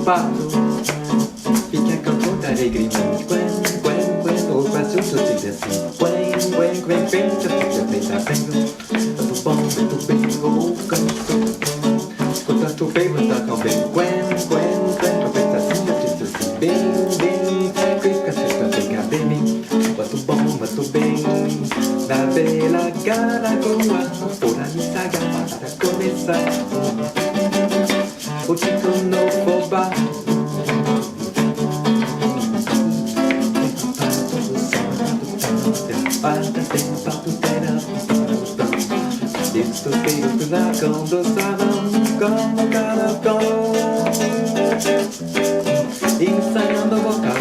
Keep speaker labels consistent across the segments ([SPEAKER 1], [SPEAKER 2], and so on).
[SPEAKER 1] pato fica com toda alegria. O Brasil tudo diz assim. Muito bom, muito bem, o canto. Escuta tu bem, mas tá tão bem. Tu pensa assim, eu disse assim. Bem, fica sempre bem, bem. Muito bem, na bela cara com a por ali saga para começar. O Tico no fubá. Estou na condução como caracol, ensaiando o vocal.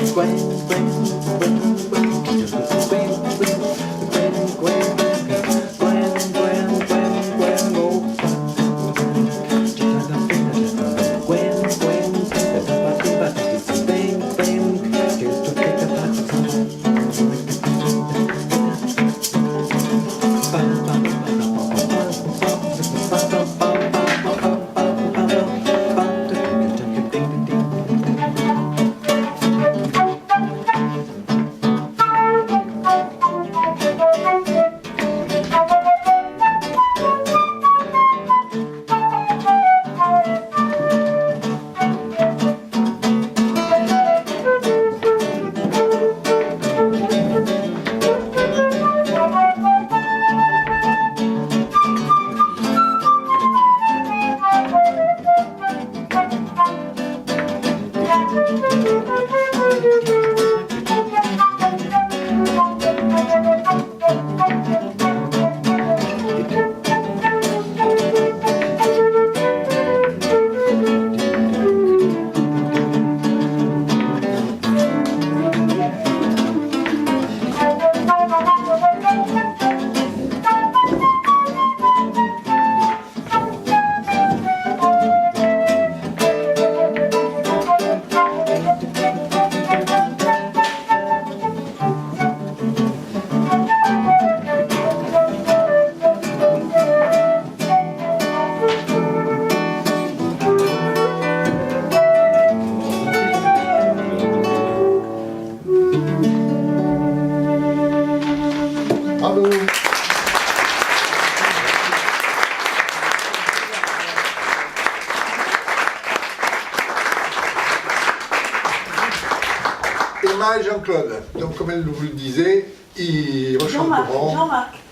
[SPEAKER 2] Emma et Jean-Claude. Donc, comme elle vous le disait, ils rechanteront.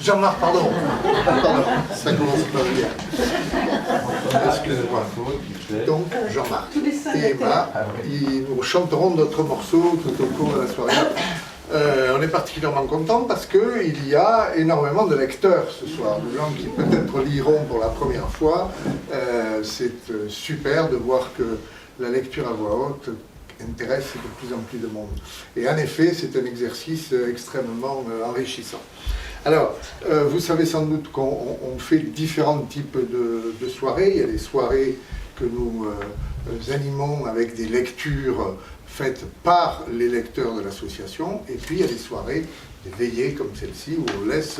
[SPEAKER 2] Jean-Marc, pardon. Ça commence pas bien. Excusez-moi. Donc, Jean-Marc et Emma, ils nous chanteront d'autres morceaux tout au cours de la soirée. On est particulièrement content parce qu'il y a énormément de lecteurs ce soir, de gens qui peut-être liront pour la première fois. C'est super de voir que la lecture à voix haute intéresse de plus en plus de monde. Et en effet, c'est un exercice extrêmement enrichissant. Alors, vous savez sans doute qu'on fait différents types de soirées. Il y a des soirées que nous animons avec des lectures faites par les lecteurs de l'association, et puis il y a des soirées, des veillées comme celle-ci, où on laisse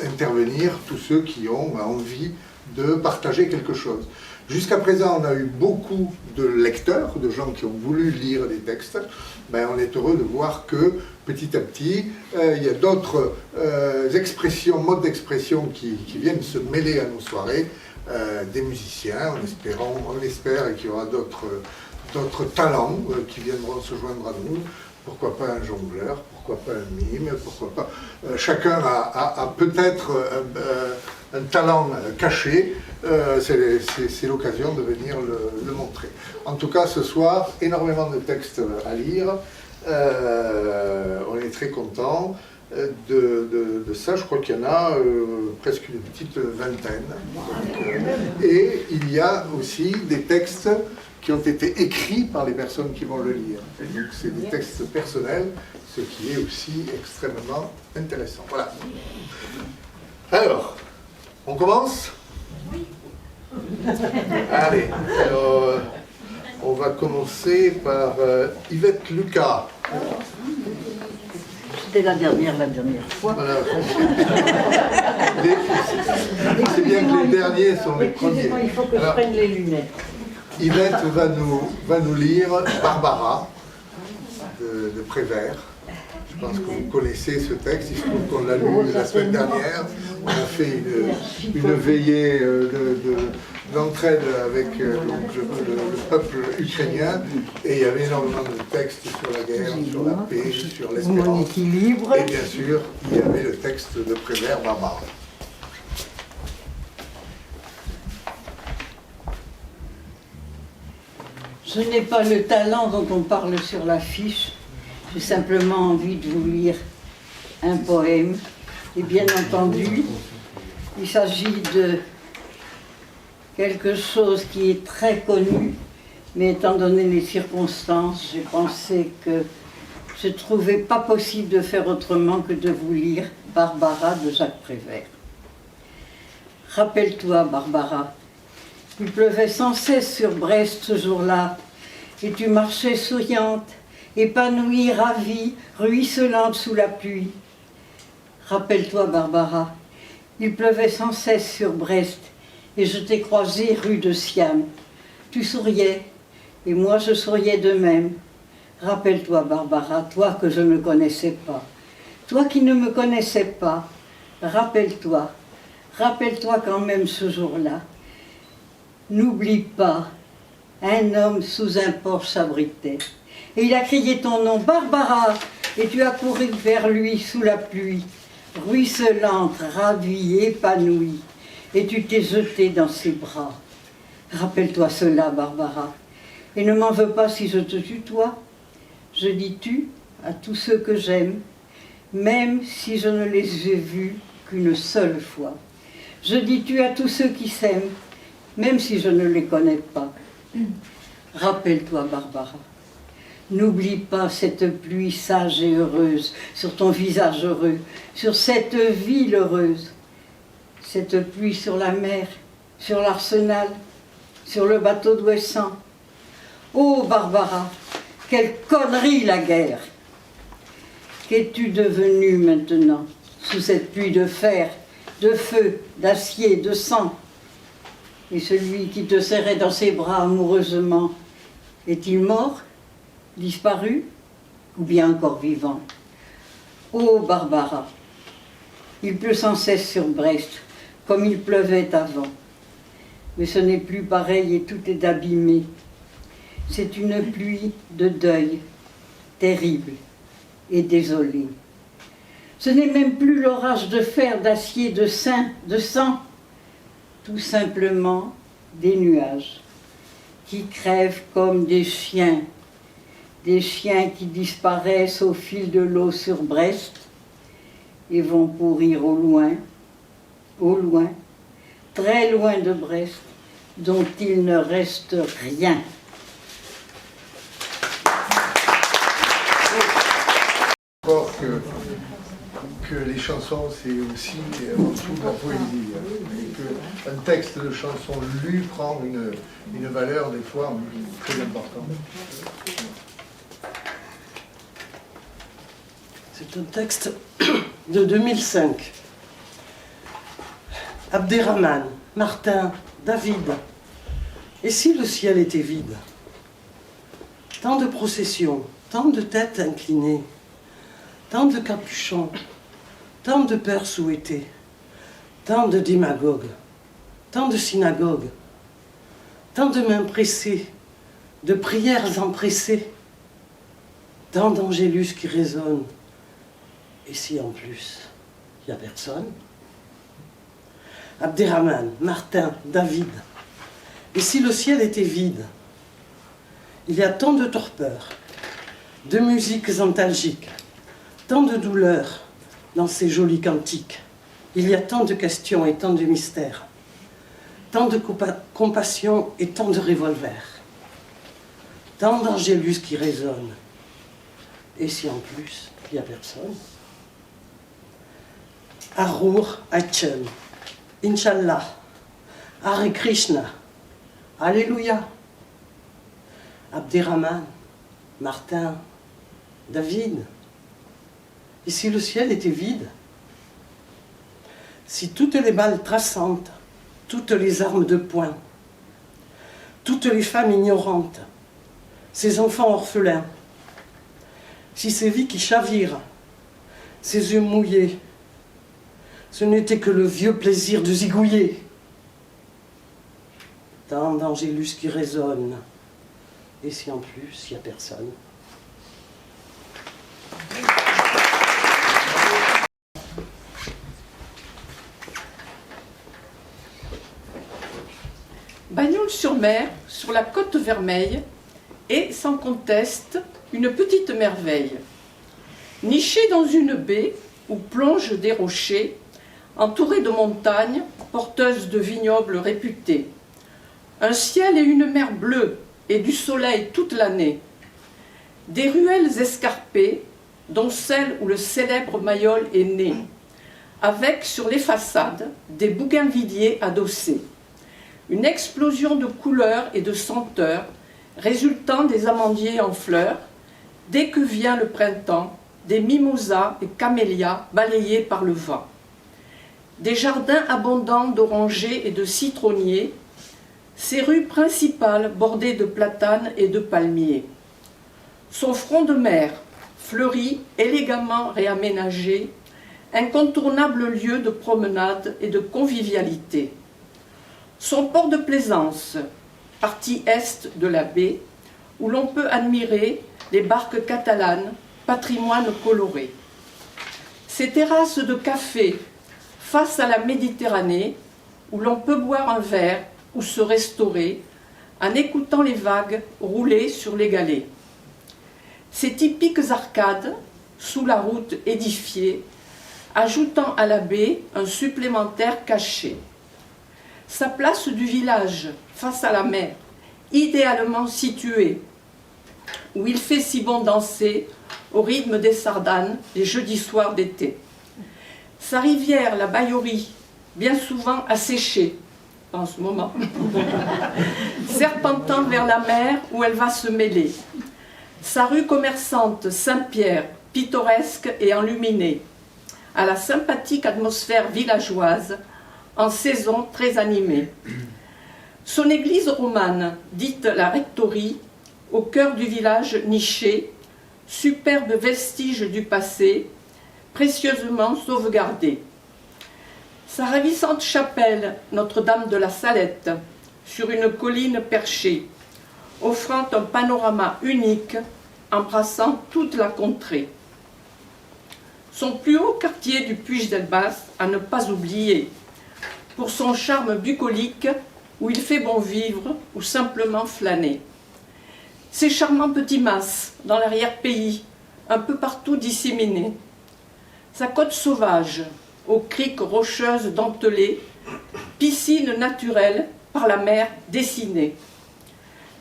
[SPEAKER 2] intervenir tous ceux qui ont envie de partager quelque chose. Jusqu'à présent, on a eu beaucoup de lecteurs, de gens qui ont voulu lire des textes. Ben, on est heureux de voir que, petit à petit, il y a d'autres expressions, modes d'expression qui viennent se mêler à nos soirées, des musiciens, on espère, et qu'il y aura d'autres talents qui viendront se joindre à nous. Pourquoi pas un jongleur, pourquoi pas un mime, pourquoi pas... chacun a peut-être un talent caché, c'est l'occasion de venir le montrer. En tout cas, ce soir, énormément de textes à lire, on est très contents de ça. Je crois qu'il y en a presque une petite vingtaine. Donc, et il y a aussi des textes qui ont été écrits par les personnes qui vont le lire. Et donc c'est des textes personnels, ce qui est aussi extrêmement intéressant. Voilà. Alors, on commence ? Oui. Allez, alors, on va commencer par Yvette Lucas.
[SPEAKER 3] C'était la dernière fois.
[SPEAKER 2] Voilà. C'est bien que les derniers sont les premiers.
[SPEAKER 3] Il faut que je prenne les lunettes.
[SPEAKER 2] Yvette va nous lire Barbara de Prévert. Je pense que vous connaissez ce texte, il se trouve qu'on l'a lu la semaine dernière. On a fait une veillée d'entraide avec le peuple ukrainien, et il y avait énormément de textes sur la guerre, sur la paix, sur l'espérance. Et bien sûr, il y avait le texte de Prévert, Barbara.
[SPEAKER 3] Je n'ai pas le talent dont on parle sur l'affiche. J'ai simplement envie de vous lire un poème. Et bien entendu, il s'agit de quelque chose qui est très connu, mais étant donné les circonstances, j'ai pensé que je ne trouvais pas possible de faire autrement que de vous lire Barbara de Jacques Prévert. Rappelle-toi, Barbara, il pleuvait sans cesse sur Brest ce jour-là, et tu marchais souriante, épanouie, ravie, ruisselante sous la pluie. Rappelle-toi, Barbara, il pleuvait sans cesse sur Brest, et je t'ai croisée rue de Siam. Tu souriais, et moi je souriais de même. Rappelle-toi, Barbara, toi que je ne connaissais pas, toi qui ne me connaissais pas, rappelle-toi quand même ce jour-là. N'oublie pas, un homme sous un porche s'abritait. Et il a crié ton nom, Barbara, et tu as couru vers lui sous la pluie, ruisselante, ravie, épanouie, et tu t'es jetée dans ses bras. Rappelle-toi cela, Barbara, et ne m'en veux pas si je te tutoie. Je dis tu à tous ceux que j'aime, même si je ne les ai vus qu'une seule fois. Je dis tu à tous ceux qui s'aiment, même si je ne les connais pas. Rappelle-toi, Barbara, n'oublie pas cette pluie sage et heureuse sur ton visage heureux, sur cette ville heureuse. Cette pluie sur la mer, sur l'arsenal, sur le bateau d'Ouessant. Oh, Barbara, quelle connerie la guerre! Qu'es-tu devenue maintenant, sous cette pluie de fer, de feu, d'acier, de sang? Et celui qui te serrait dans ses bras amoureusement, est-il mort, disparu, ou bien encore vivant? Oh, Barbara, il pleut sans cesse sur Brest, comme il pleuvait avant. Mais ce n'est plus pareil et tout est abîmé. C'est une pluie de deuil, terrible et désolée. Ce n'est même plus l'orage de fer, d'acier, de sang, tout simplement des nuages qui crèvent comme des chiens qui disparaissent au fil de l'eau sur Brest et vont pourrir au loin, très loin de Brest, dont il ne reste rien.
[SPEAKER 2] Encore que les chansons, c'est aussi avant tout de la poésie. Et qu'un texte de chanson lu prend une valeur, des fois, très importante.
[SPEAKER 4] C'est un texte de 2005. Abderrahmane, Martin, David. Et si le ciel était vide? Tant de processions, tant de têtes inclinées, tant de capuchons, tant de peurs souhaitées, tant de démagogues, tant de synagogues, tant de mains pressées, de prières empressées, tant d'angélus qui résonnent. Et si en plus, il n'y a personne? Abderrahmane, Martin, David. Et si le ciel était vide? Il y a tant de torpeurs, de musiques antalgiques, tant de douleurs dans ces jolis cantiques. Il y a tant de questions et tant de mystères, tant de compassion et tant de revolvers, tant d'angélus qui résonnent. Et si en plus, il n'y a personne? Arur Hachem, Inch'Allah, Hare Krishna, Alléluia. Abderrahmane, Martin, David. Et si le ciel était vide? Si toutes les balles traçantes, toutes les armes de poing, toutes les femmes ignorantes, ces enfants orphelins, si ces vies qui chavirent, ces yeux mouillés, ce n'était que le vieux plaisir de zigouiller. Tant d'angélus qui résonnent, et si en plus, il n'y a personne.
[SPEAKER 5] Bagnols-sur-Mer, sur la côte Vermeille, est sans conteste une petite merveille. Nichée dans une baie où plongent des rochers, entourée de montagnes porteuses de vignobles réputés. Un ciel et une mer bleue et du soleil toute l'année. Des ruelles escarpées, dont celle où le célèbre Mayol est né, avec sur les façades des bougainvilliers adossés. Une explosion de couleurs et de senteurs résultant des amandiers en fleurs, dès que vient le printemps, des mimosas et camélias balayés par le vent. Des jardins abondants d'orangers et de citronniers, ses rues principales bordées de platanes et de palmiers. Son front de mer, fleuri, élégamment réaménagé, incontournable lieu de promenade et de convivialité. Son port de plaisance, partie est de la baie, où l'on peut admirer les barques catalanes, patrimoine coloré. Ses terrasses de café face à la Méditerranée, où l'on peut boire un verre ou se restaurer en écoutant les vagues rouler sur les galets. Ses typiques arcades, sous la route édifiée, ajoutant à la baie un supplémentaire cachet. Sa place du village, face à la mer, idéalement située, où il fait si bon danser au rythme des sardanes les jeudis soirs d'été. Sa rivière, la Baïorie, bien souvent asséchée, en ce moment, serpentant vers la mer où elle va se mêler. Sa rue commerçante Saint-Pierre, pittoresque et enluminée, à la sympathique atmosphère villageoise, en saison très animée. Son église romane, dite la Rectorie, au cœur du village niché, superbe vestige du passé, précieusement sauvegardé. Sa ravissante chapelle, Notre-Dame de la Salette, sur une colline perchée, offrant un panorama unique, embrassant toute la contrée. Son plus haut quartier du Puig-d'Elbas, à ne pas oublier, pour son charme bucolique, où il fait bon vivre ou simplement flâner. Ses charmants petits mas, dans l'arrière-pays, un peu partout disséminés. Sa côte sauvage, aux criques rocheuses dentelées, piscine naturelle par la mer dessinée.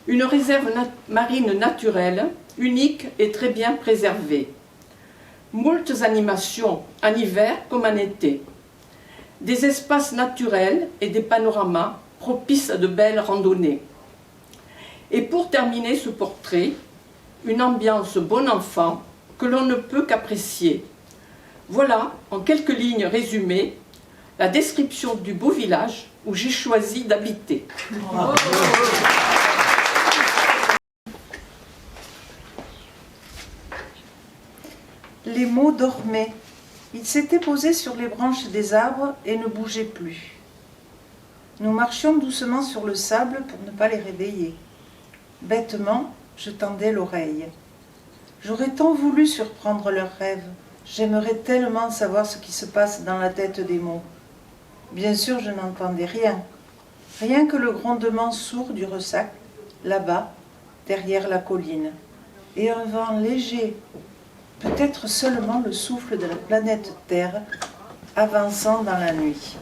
[SPEAKER 5] Une réserve marine naturelle, unique et très bien préservée. Moultes animations, en hiver comme en été. Des espaces naturels et des panoramas propices à de belles randonnées. Et pour terminer ce portrait, une ambiance bon enfant que l'on ne peut qu'apprécier. Voilà, en quelques lignes résumées, la description du beau village où j'ai choisi d'habiter. Oh.
[SPEAKER 6] Les mots dormaient. Ils s'étaient posés sur les branches des arbres et ne bougeaient plus. Nous marchions doucement sur le sable pour ne pas les réveiller. Bêtement, je tendais l'oreille. J'aurais tant voulu surprendre leurs rêves. J'aimerais tellement savoir ce qui se passe dans la tête des mots. Bien sûr, je n'entendais rien. Rien que le grondement sourd du ressac, là-bas, derrière la colline. Et un vent léger, peut-être seulement le souffle de la planète Terre, avançant dans la nuit.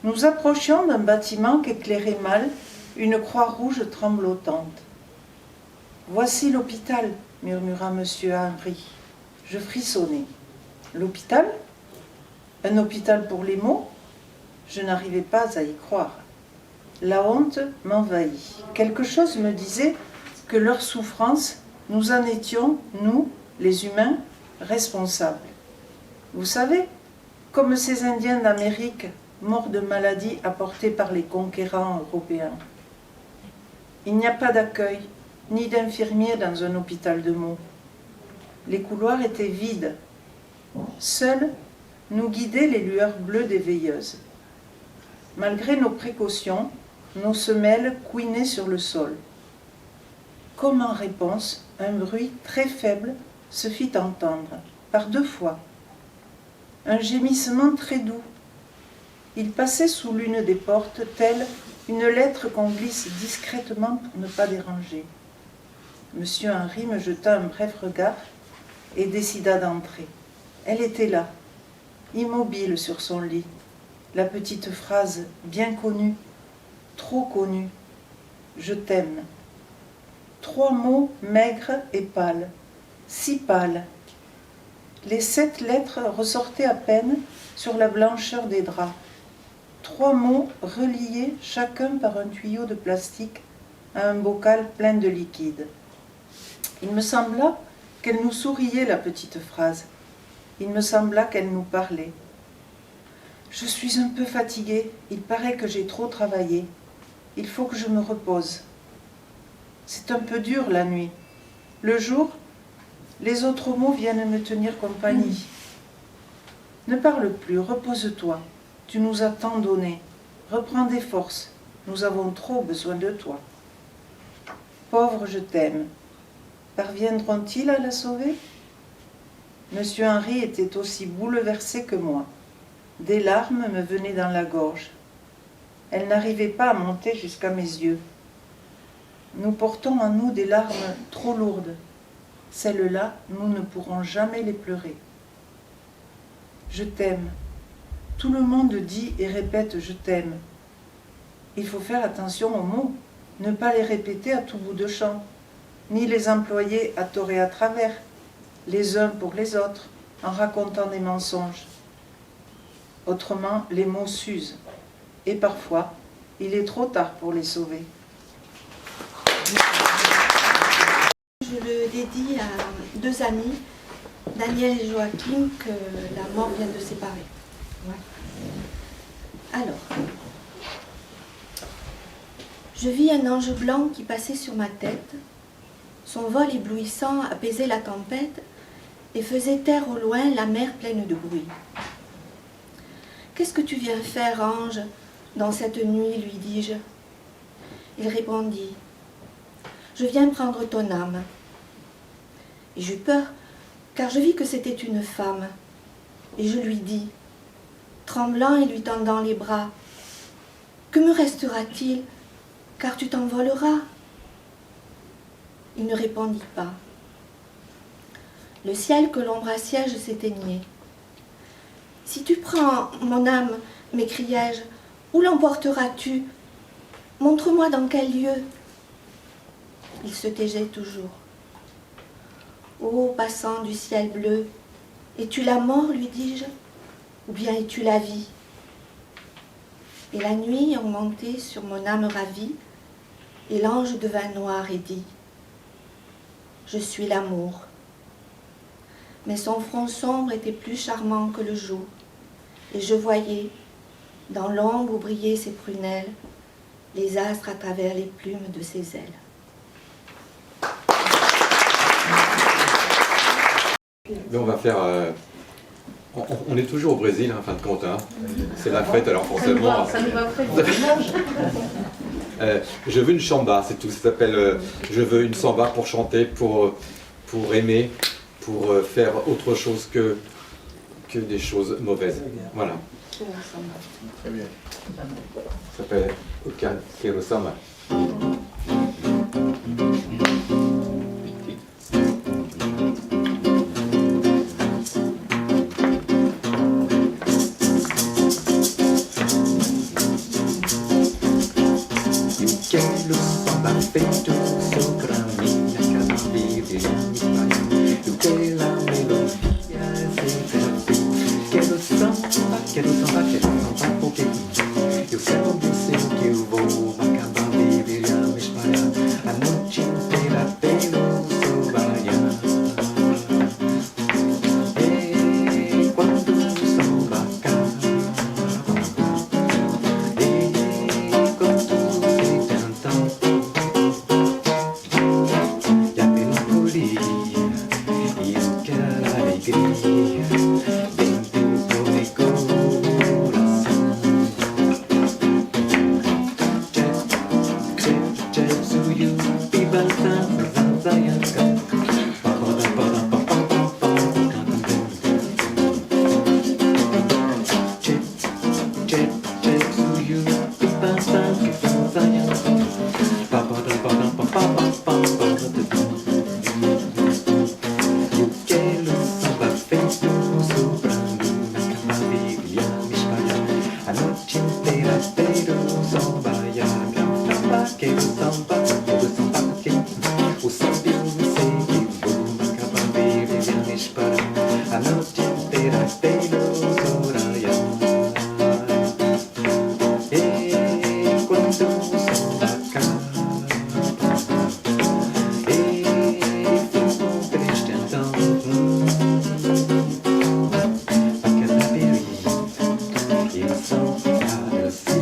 [SPEAKER 6] Nous approchions d'un bâtiment qu'éclairait mal une croix rouge tremblotante. « Voici l'hôpital, » murmura M. Henry. Je frissonnai. « L'hôpital ? Un hôpital pour les mots ?» Je n'arrivais pas à y croire. La honte m'envahit. Quelque chose me disait que leur souffrance, nous en étions, nous, les humains, responsables. Vous savez, comme ces Indiens d'Amérique, morts de maladies apportées par les conquérants européens. Il n'y a pas d'accueil, ni d'infirmiers dans un hôpital de mots. Les couloirs étaient vides. Seules nous guidaient les lueurs bleues des veilleuses. Malgré nos précautions, nos semelles couinaient sur le sol. Comme en réponse, un bruit très faible se fit entendre, par 2 fois. Un gémissement très doux. Il passait sous l'une des portes, telle une lettre qu'on glisse discrètement pour ne pas déranger. Monsieur Henri me jeta un bref regard et décida d'entrer. Elle était là, immobile sur son lit. La petite phrase bien connue, trop connue, « Je t'aime ». 3 mots maigres et pâles, si pâles. Les 7 lettres ressortaient à peine sur la blancheur des draps. 3 mots reliés chacun par un tuyau de plastique à un bocal plein de liquide. Il me sembla qu'elle nous souriait, la petite phrase. Il me sembla qu'elle nous parlait. Je suis un peu fatiguée, il paraît que j'ai trop travaillé. Il faut que je me repose. C'est un peu dur la nuit. Le jour, les autres mots viennent me tenir compagnie. Ne parle plus, repose-toi. Tu nous as tant donné. Reprends des forces. Nous avons trop besoin de toi. Pauvre, je t'aime. Parviendront-ils à la sauver? Monsieur Henri était aussi bouleversé que moi. Des larmes me venaient dans la gorge. Elles n'arrivaient pas à monter jusqu'à mes yeux. Nous portons en nous des larmes trop lourdes. Celles-là, nous ne pourrons jamais les pleurer. Je t'aime. Tout le monde dit et répète « je t'aime ». Il faut faire attention aux mots, ne pas les répéter à tout bout de champ, ni les employer à tort et à travers, les uns pour les autres, en racontant des mensonges. Autrement, les mots s'usent, et parfois, il est trop tard pour les sauver.
[SPEAKER 7] Je le dédie à 2 amis, Daniel et Joachim, que la mort vient de séparer. Ouais. Alors, je vis un ange blanc qui passait sur ma tête. Son vol éblouissant apaisait la tempête et faisait taire au loin la mer pleine de bruit. « Qu'est-ce que tu viens faire, ange, dans cette nuit ?» lui dis-je. Il répondit, « Je viens prendre ton âme. » Et j'eus peur, car je vis que c'était une femme. Et je lui dis, tremblant et lui tendant les bras, « Que me restera-t-il, car tu t'envoleras ?» Il ne répondit pas. Le ciel que l'ombre assiège s'éteignait. « Si tu prends mon âme, m'écriai-je, où l'emporteras-tu? Montre-moi dans quel lieu. » Il se taisait toujours. « Ô passant du ciel bleu, es-tu la mort, lui dis-je, ou bien es-tu la vie? » Et la nuit augmentait sur mon âme ravie, et l'ange devint noir et dit, « Je suis l'amour. » Mais son front sombre était plus charmant que le jour, et je voyais, dans l'ombre où brillaient ses prunelles, les astres à travers les plumes de ses ailes.
[SPEAKER 1] Mais on va faire... on est toujours au Brésil, en fin de compte. Hein. C'est la fête, alors forcément...
[SPEAKER 6] Ça nous va très
[SPEAKER 1] je veux une samba, c'est tout. Ça s'appelle je veux une samba pour chanter, pour aimer, pour faire autre chose que des choses mauvaises. Voilà.
[SPEAKER 2] Très bien.
[SPEAKER 1] Ça s'appelle Quero Samba.
[SPEAKER 8] Quero samba feito sobre minha casa vive e pela melodia sempre quero samba, quero samba, quero samba porque eu quero dizer que eu vou acabar viver a me espalhar a noite inteira pelo seu baiano. E quando o samba acaba, e quando se cantam Anoche entera espero samba, ya samba, que samba, que o samba eu me sei que vou acabar bebendo e esperar. A noite inteira espero Soraya. E quando o samba acaba, e fico triste então. Aquela berry e são para si.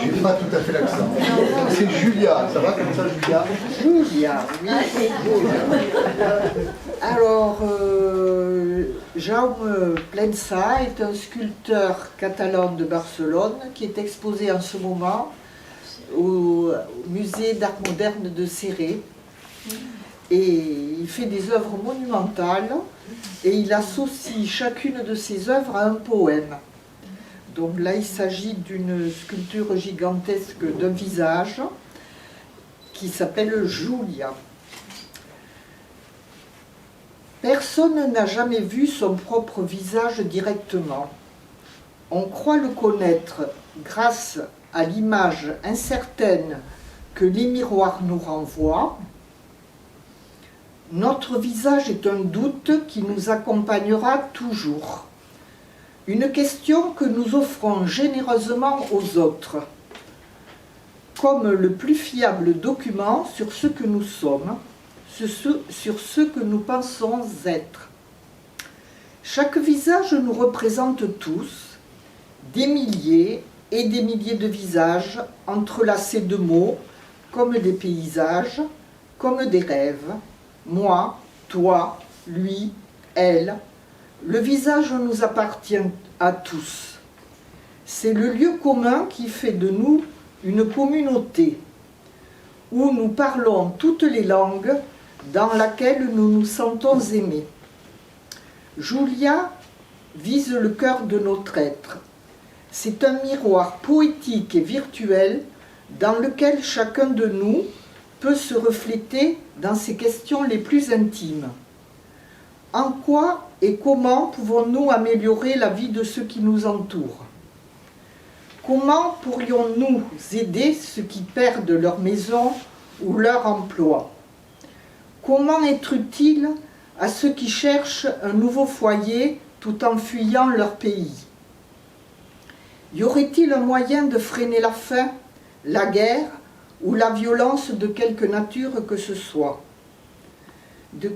[SPEAKER 2] J'ai pas tout à fait l'accent. C'est Julia, ça va comme ça, Julia?
[SPEAKER 9] Julia, oui. Alors, Jaume Plensa est un sculpteur catalan de Barcelone qui est exposé en ce moment au musée d'art moderne de Céré. Et il fait des œuvres monumentales et il associe chacune de ses œuvres à un poème. Donc là, il s'agit d'une sculpture gigantesque d'un visage qui s'appelle Julia. Personne n'a jamais vu son propre visage directement. On croit le connaître grâce à l'image incertaine que les miroirs nous renvoient. Notre visage est un doute qui nous accompagnera toujours. Une question que nous offrons généreusement aux autres, comme le plus fiable document sur ce que nous sommes, sur ce que nous pensons être. Chaque visage nous représente tous, des milliers et des milliers de visages entrelacés de mots, comme des paysages, comme des rêves. Moi, toi, lui, elle. Le visage nous appartient à tous. C'est le lieu commun qui fait de nous une communauté, où nous parlons toutes les langues, dans laquelle nous nous sentons aimés. Julia vise le cœur de notre être. C'est un miroir poétique et virtuel dans lequel chacun de nous peut se refléter dans ses questions les plus intimes. En quoi et comment pouvons-nous améliorer la vie de ceux qui nous entourent? Comment pourrions-nous aider ceux qui perdent leur maison ou leur emploi? Comment être utile à ceux qui cherchent un nouveau foyer tout en fuyant leur pays? Y aurait-il un moyen de freiner la faim, la guerre ou la violence de quelque nature que ce soit? De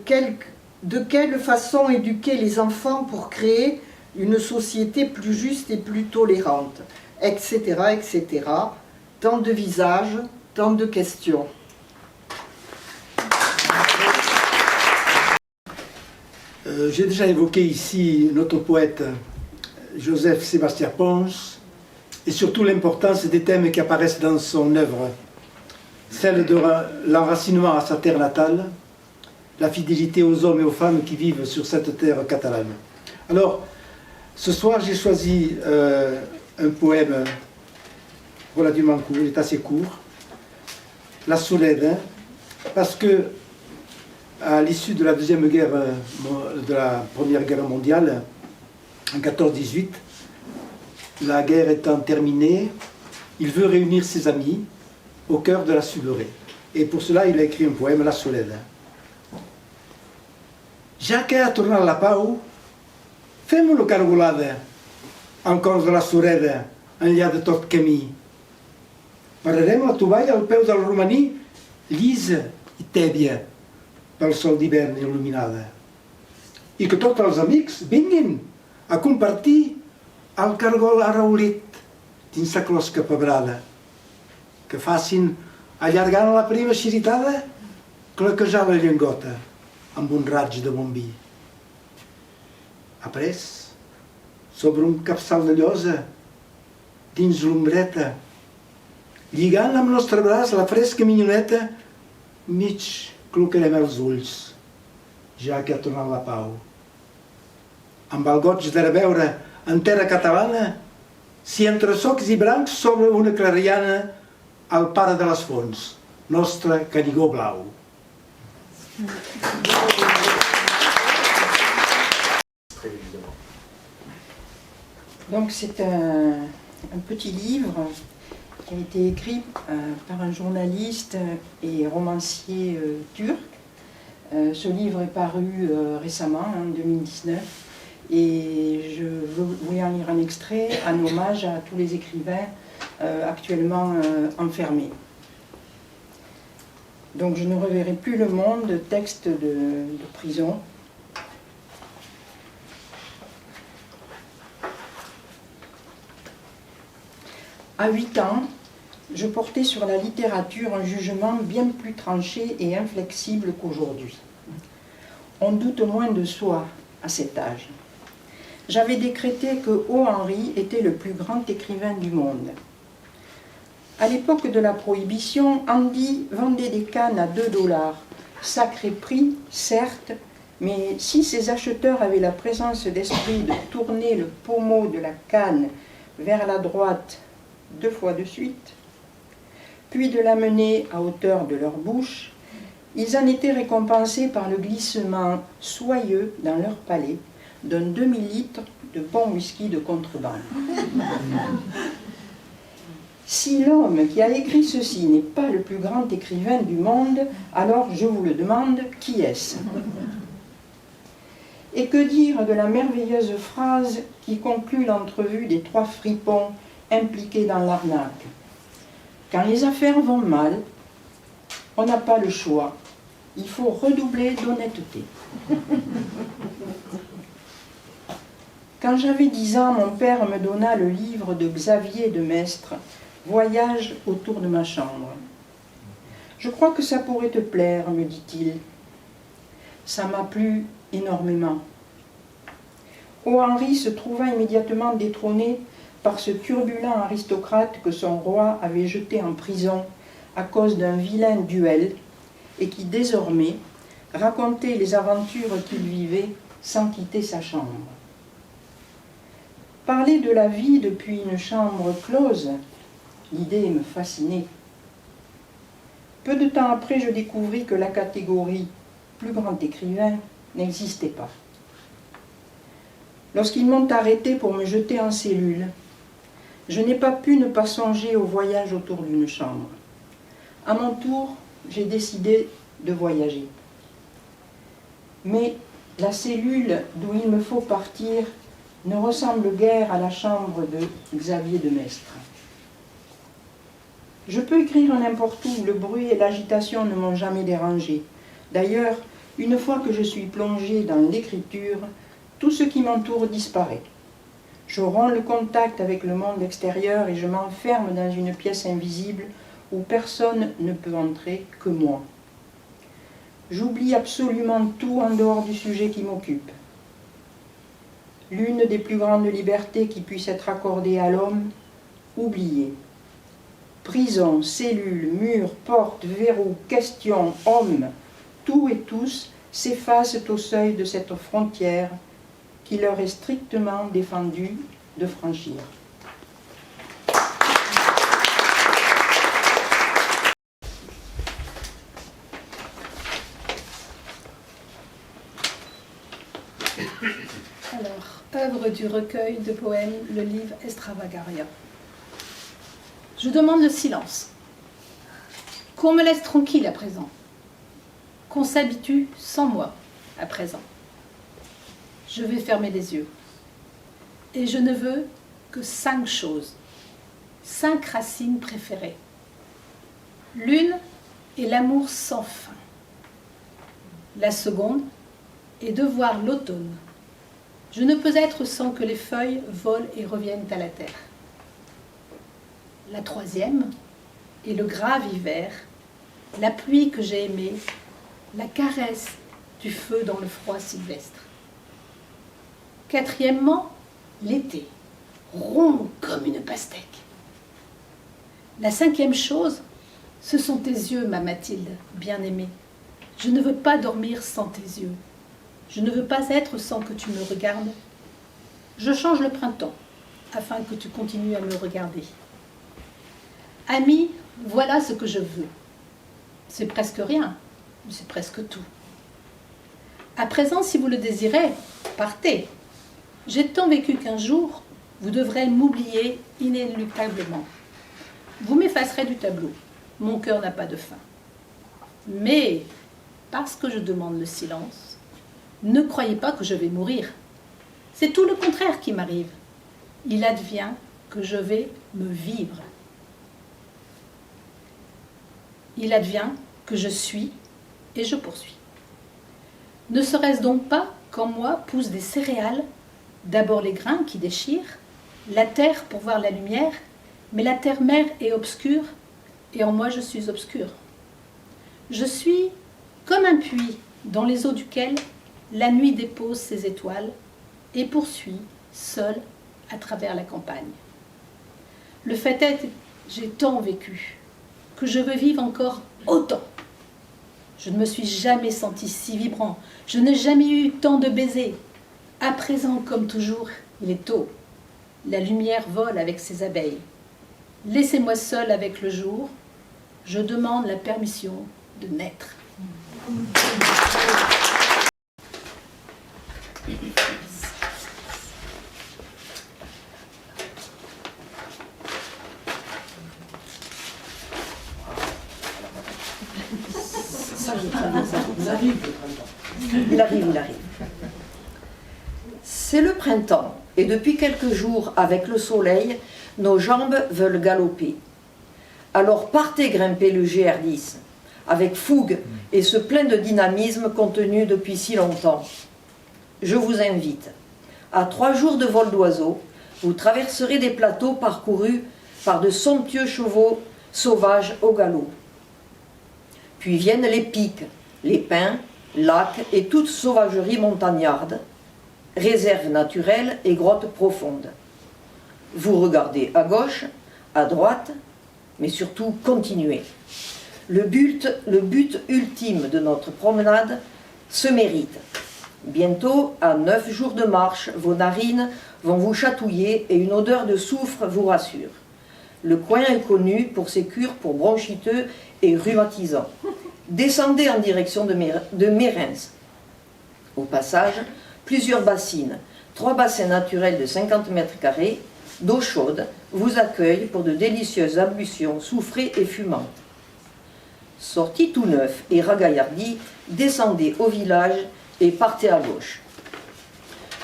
[SPEAKER 9] quelle façon éduquer les enfants pour créer une société plus juste et plus tolérante, etc., etc. Tant de visages, tant de questions.
[SPEAKER 10] J'ai déjà évoqué ici notre poète Joseph Sébastien Pons et surtout l'importance des thèmes qui apparaissent dans son œuvre, celle de l'enracinement à sa terre natale, la fidélité aux hommes et aux femmes qui vivent sur cette terre catalane. Alors, ce soir, j'ai choisi un poème relativement court, il est assez court, La Soledad, parce que à l'issue de la de la Première Guerre mondiale, en 14-18, la guerre étant terminée, il veut réunir ses amis au cœur de la Sublorée. Et pour cela, il a écrit un poème, La Soledad. Ja que ha tornat la pau, fem una cargolada al cos de la Sureda, enllà de tot camí. Pararem la tovalla al peu del romaní, llisa i tèbia, pel sol d'hivern il·luminada. I que tots els amics vinguin a compartir al cargol arraulit dins la closca pebrada, que facin, allargant la prima xiritada, claquejar la llengota amb un raig de bombí. Après, sobre un capçal de llosa, dins l'ombreta, lligant amb el nostre braç la fresca minyoneta, mig clocarem els ulls, ja que ha tornat la pau. Amb el goig de veure en terra catalana, si entre socs i brancs sobre una clariana el pare de les fonts, nostre Canigó blau.
[SPEAKER 3] Donc c'est un petit livre qui a été écrit par un journaliste et romancier turc. Ce livre est paru récemment, en 2019, et je voulais en lire un extrait en hommage à tous les écrivains actuellement enfermés. Donc je ne reverrai plus le monde, texte de prison. À 8 ans, je portais sur la littérature un jugement bien plus tranché et inflexible qu'aujourd'hui. On doute moins de soi à cet âge. J'avais décrété que O. Henry était le plus grand écrivain du monde. À l'époque de la Prohibition, Andy vendait des cannes à 2 $. Sacré prix, certes, mais si ses acheteurs avaient la présence d'esprit de tourner le pommeau de la canne vers la droite 2 fois de suite, puis de l'amener à hauteur de leur bouche, ils en étaient récompensés par le glissement soyeux dans leur palais d'un demi-litre de bon whisky de contrebande. Si l'homme qui a écrit ceci n'est pas le plus grand écrivain du monde, alors je vous le demande, qui est-ce? Et que dire de la merveilleuse phrase qui conclut l'entrevue des 3 fripons impliqués dans l'arnaque? Quand les affaires vont mal, on n'a pas le choix. Il faut redoubler d'honnêteté. Quand j'avais 10 ans, mon père me donna le livre de Xavier de Maistre, Voyage autour de ma chambre. Je crois que ça pourrait te plaire, me dit-il. Ça m'a plu énormément. O. Henry se trouva immédiatement détrôné par ce turbulent aristocrate que son roi avait jeté en prison à cause d'un vilain duel et qui désormais racontait les aventures qu'il vivait sans quitter sa chambre. Parler de la vie depuis une chambre close, l'idée me fascinait. Peu de temps après, je découvris que la catégorie « plus grand écrivain » n'existait pas. Lorsqu'ils m'ont arrêté pour me jeter en cellule, je n'ai pas pu ne pas songer au voyage autour d'une chambre. À mon tour, j'ai décidé de voyager. Mais la cellule d'où il me faut partir ne ressemble guère à la chambre de Xavier de Maistre. Je peux écrire n'importe où, le bruit et l'agitation ne m'ont jamais dérangé. D'ailleurs, une fois que je suis plongée dans l'écriture, tout ce qui m'entoure disparaît. Je romps le contact avec le monde extérieur et je m'enferme dans une pièce invisible où personne ne peut entrer que moi. J'oublie absolument tout en dehors du sujet qui m'occupe. L'une des plus grandes libertés qui puisse être accordée à l'homme, oublier. Prison, cellules, murs, portes, verrous, questions, hommes, tout et tous s'effacent au seuil de cette frontière qui leur est strictement défendu de franchir.
[SPEAKER 11] Alors, œuvre du recueil de poèmes, le livre Extravagaria. Je demande le silence. Qu'on me laisse tranquille à présent. Qu'on s'habitue sans moi à présent. Je vais fermer les yeux. Et je ne veux que 5 choses. 5 racines préférées. L'une est l'amour sans fin. La seconde est de voir l'automne. Je ne peux être sans que les feuilles volent et reviennent à la terre. La troisième est le grave hiver, la pluie que j'ai aimée, la caresse du feu dans le froid sylvestre. Quatrièmement, l'été, rond comme une pastèque. La cinquième chose, ce sont tes yeux, ma Mathilde, bien-aimée. Je ne veux pas dormir sans tes yeux. Je ne veux pas être sans que tu me regardes. Je change le printemps, afin que tu continues à me regarder. Ami, voilà ce que je veux. C'est presque rien, mais c'est presque tout. À présent, si vous le désirez, partez. J'ai tant vécu qu'un jour, vous devrez m'oublier inéluctablement. Vous m'effacerez du tableau. Mon cœur n'a pas de fin. Mais, parce que je demande le silence, ne croyez pas que je vais mourir. C'est tout le contraire qui m'arrive. Il advient que je vais me vivre. Il advient que je suis et je poursuis. Ne serait-ce donc pas qu'en moi poussent des céréales, d'abord les grains qui déchirent, la terre pour voir la lumière, mais la terre-mère est obscure, et en moi je suis obscure. Je suis comme un puits dans les eaux duquel la nuit dépose ses étoiles et poursuit seule à travers la campagne. Le fait est que j'ai tant vécu que je veux vivre encore autant. Je ne me suis jamais sentie si vibrant, je n'ai jamais eu tant de baisers. À présent, comme toujours, il est tôt. La lumière vole avec ses abeilles. Laissez-moi seule avec le jour. Je demande la permission de naître.
[SPEAKER 12] Il arrive. C'est le printemps, et depuis quelques jours, avec le soleil, nos jambes veulent galoper. Alors partez grimper le GR10, avec fougue et ce plein de dynamisme contenu depuis si longtemps. Je vous invite. À 3 jours de vol d'oiseaux, vous traverserez des plateaux parcourus par de somptueux chevaux sauvages au galop. Puis viennent les pics, les pins, lacs et toute sauvagerie montagnarde, réserves naturelles et grottes profondes. Vous regardez à gauche, à droite, mais surtout continuez. Le but ultime de notre promenade se mérite. Bientôt, à 9 jours de marche, vos narines vont vous chatouiller et une odeur de soufre vous rassure. Le coin est connu pour ses cures pour bronchiteux et rhumatisants. Descendez en direction de Mérins. Au passage, plusieurs bassines, 3 bassins naturels de 50 mètres carrés, d'eau chaude, vous accueillent pour de délicieuses ablutions soufrées et fumantes. Sortis tout neuf et ragaillardis, descendez au village et partez à gauche.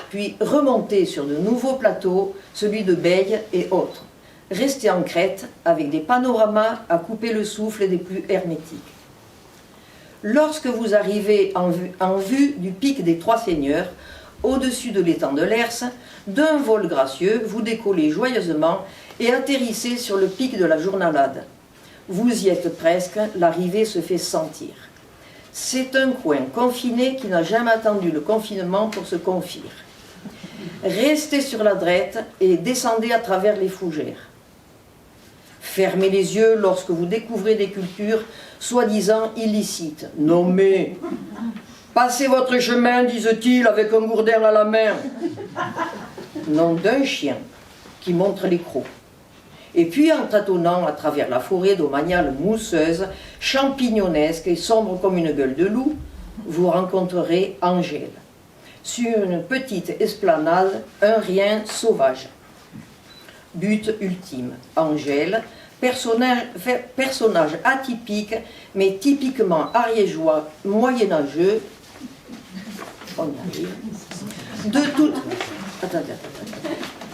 [SPEAKER 12] Puis remontez sur de nouveaux plateaux, celui de Beille et autres. Restez en crête avec des panoramas à couper le souffle des plus hermétiques. Lorsque vous arrivez en vue du pic des Trois Seigneurs, au-dessus de l'étang de l'Hers, d'un vol gracieux, vous décollez joyeusement et atterrissez sur le pic de la Journalade. Vous y êtes presque, l'arrivée se fait sentir. C'est un coin confiné qui n'a jamais attendu le confinement pour se confire. Restez sur la drette et descendez à travers les fougères. Fermez les yeux lorsque vous découvrez des cultures soi-disant illicites. Non mais, passez votre chemin, disent-ils, avec un gourdin à la main. Nom d'un chien qui montre les crocs. Et puis en tâtonnant à travers la forêt domaniale mousseuse, champignonesque et sombre comme une gueule de loup, vous rencontrerez Angèle. Sur une petite esplanade, un rien sauvage. But ultime, Angèle, personnage atypique, mais typiquement ariégeois, moyenâgeux, on y arrive, de toute... Attends,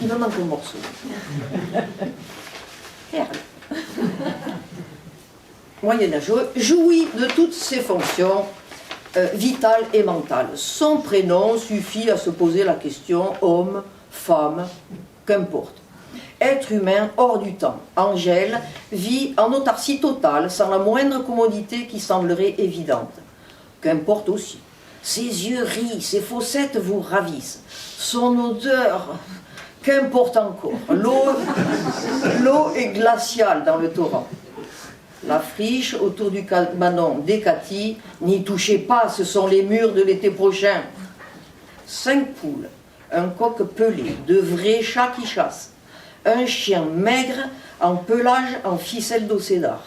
[SPEAKER 12] il me manque un morceau. Moyenâgeux, jouit de toutes ses fonctions, vitale et mentale. Son prénom suffit à se poser la question homme, femme, qu'importe. Être humain hors du temps. Angèle vit en autarcie totale, sans la moindre commodité qui semblerait évidente. Qu'importe aussi. Ses yeux rient, ses fossettes vous ravissent. Son odeur, qu'importe encore. L'eau est glaciale dans le torrent. La friche autour du cabanon d'Hécatie, n'y touchez pas, ce sont les murs de l'été prochain. 5 poules, un coq pelé, de vrais chats qui chassent, un chien maigre en pelage en ficelle d'océdar,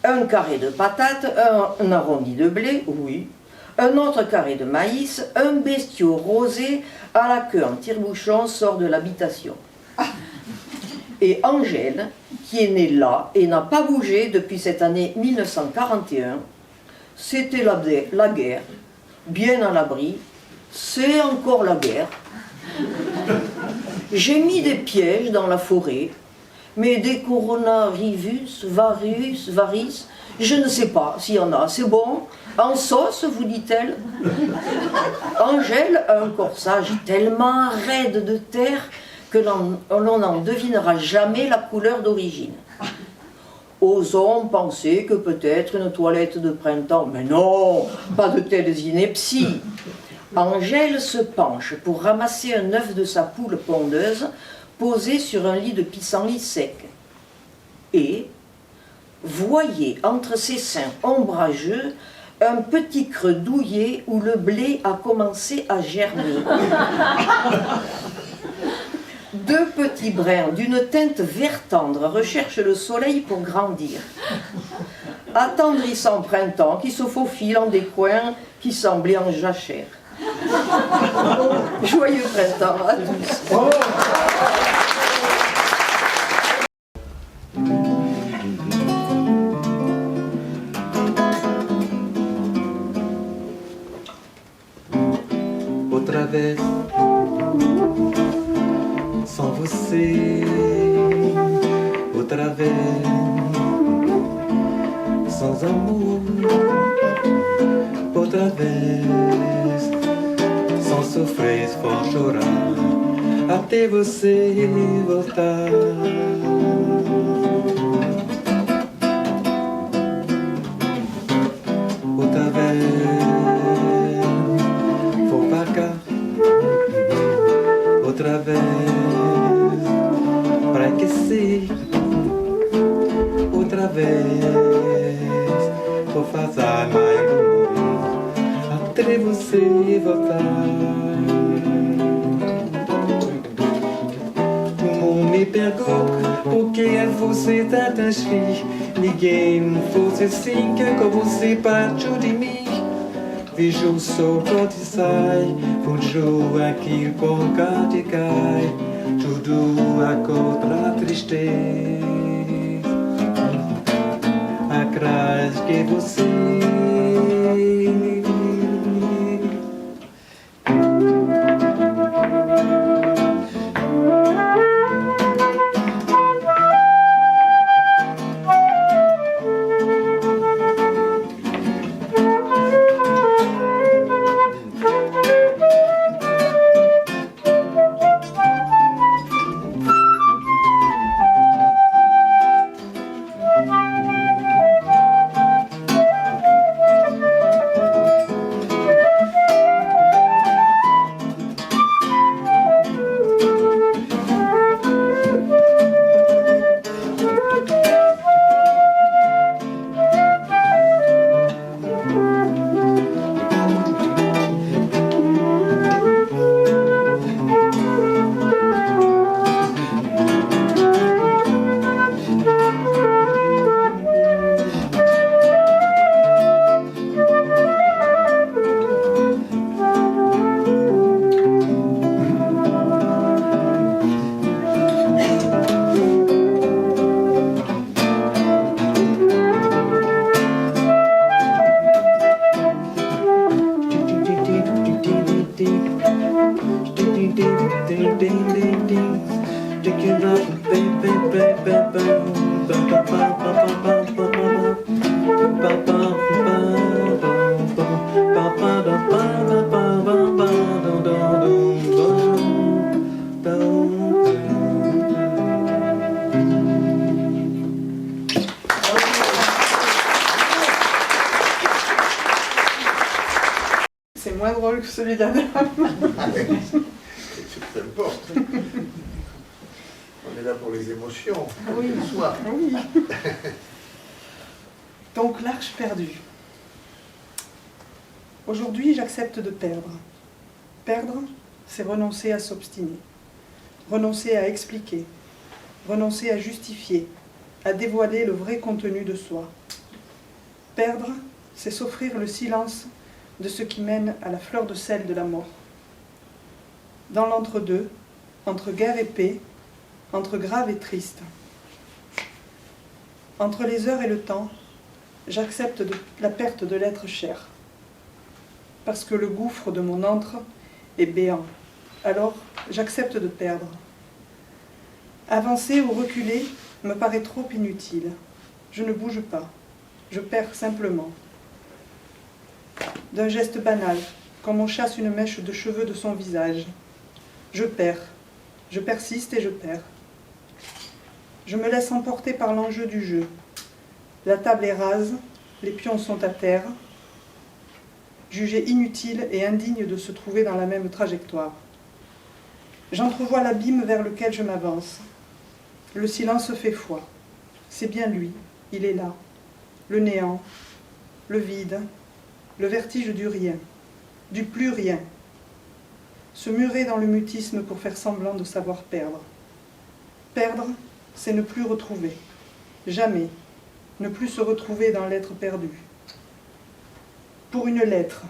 [SPEAKER 12] un carré de patates, un arrondi de blé, oui, un autre carré de maïs, un bestiau rosé à la queue en tire-bouchon sort de l'habitation. Et Angèle, qui est née là et n'a pas bougé depuis cette année 1941, c'était la guerre, bien à l'abri, c'est encore la guerre. J'ai mis des pièges dans la forêt, mais des coronavirus, varices, je ne sais pas s'il y en a, c'est bon, en sauce, vous dit-elle. Angèle a un corsage tellement raide de terre que l'on n'en devinera jamais la couleur d'origine. Osons penser que peut-être une toilette de printemps, mais non, pas de telles inepties. Angèle se penche pour ramasser un œuf de sa poule pondeuse posé sur un lit de pissenlit sec. Et voyez entre ses seins ombrageux un petit creux douillet où le blé a commencé à germer. 2 petits brins d'une teinte vert tendre recherchent le soleil pour grandir. Attendrissant printemps qui se faufile en des coins qui semblaient en jachère. Joyeux printemps à tous.
[SPEAKER 8] Outra vez, sans você, outra vez, sans amour, outra vez, sans sofrer, for chorar, até você voltar. Outra vez, vou pagar, outra vez, pra aquecer, outra vez, vou fazer mais até você voltar. Como me pergunto por que é você tantas vezes? Ninguém fosse assim que como você partiu de mim. Vejo o sol quando sai, vejo aquilo quando cai, tudo a contra a tristeza. Atrás que você
[SPEAKER 6] celui d'Adam.
[SPEAKER 2] Peu importe. On est là pour les émotions.
[SPEAKER 6] Oui.
[SPEAKER 2] quel soit.
[SPEAKER 6] Oui. Donc l'arche perdue. Aujourd'hui, j'accepte de perdre. Perdre, c'est renoncer à s'obstiner, renoncer à expliquer, renoncer à justifier, à dévoiler le vrai contenu de soi. Perdre, c'est s'offrir le silence de ce qui mène à la fleur de sel de la mort. Dans l'entre-deux, entre guerre et paix, entre grave et triste. Entre les heures et le temps, j'accepte la perte de l'être cher. Parce que le gouffre de mon antre est béant. Alors, j'accepte de perdre. Avancer ou reculer me paraît trop inutile. Je ne bouge pas. Je perds simplement. D'un geste banal, comme on chasse une mèche de cheveux de son visage. Je perds. Je persiste et je perds. Je me laisse emporter par l'enjeu du jeu. La table est rase, les pions sont à terre, jugé inutile et indigne de se trouver dans la même trajectoire. J'entrevois l'abîme vers lequel je m'avance. Le silence fait foi. C'est bien lui, il est là. Le néant, le vide, le vertige du rien, du plus rien. Se murer dans le mutisme pour faire semblant de savoir perdre. Perdre, c'est ne plus retrouver. Jamais. Ne plus se retrouver dans l'être perdu. Pour une lettre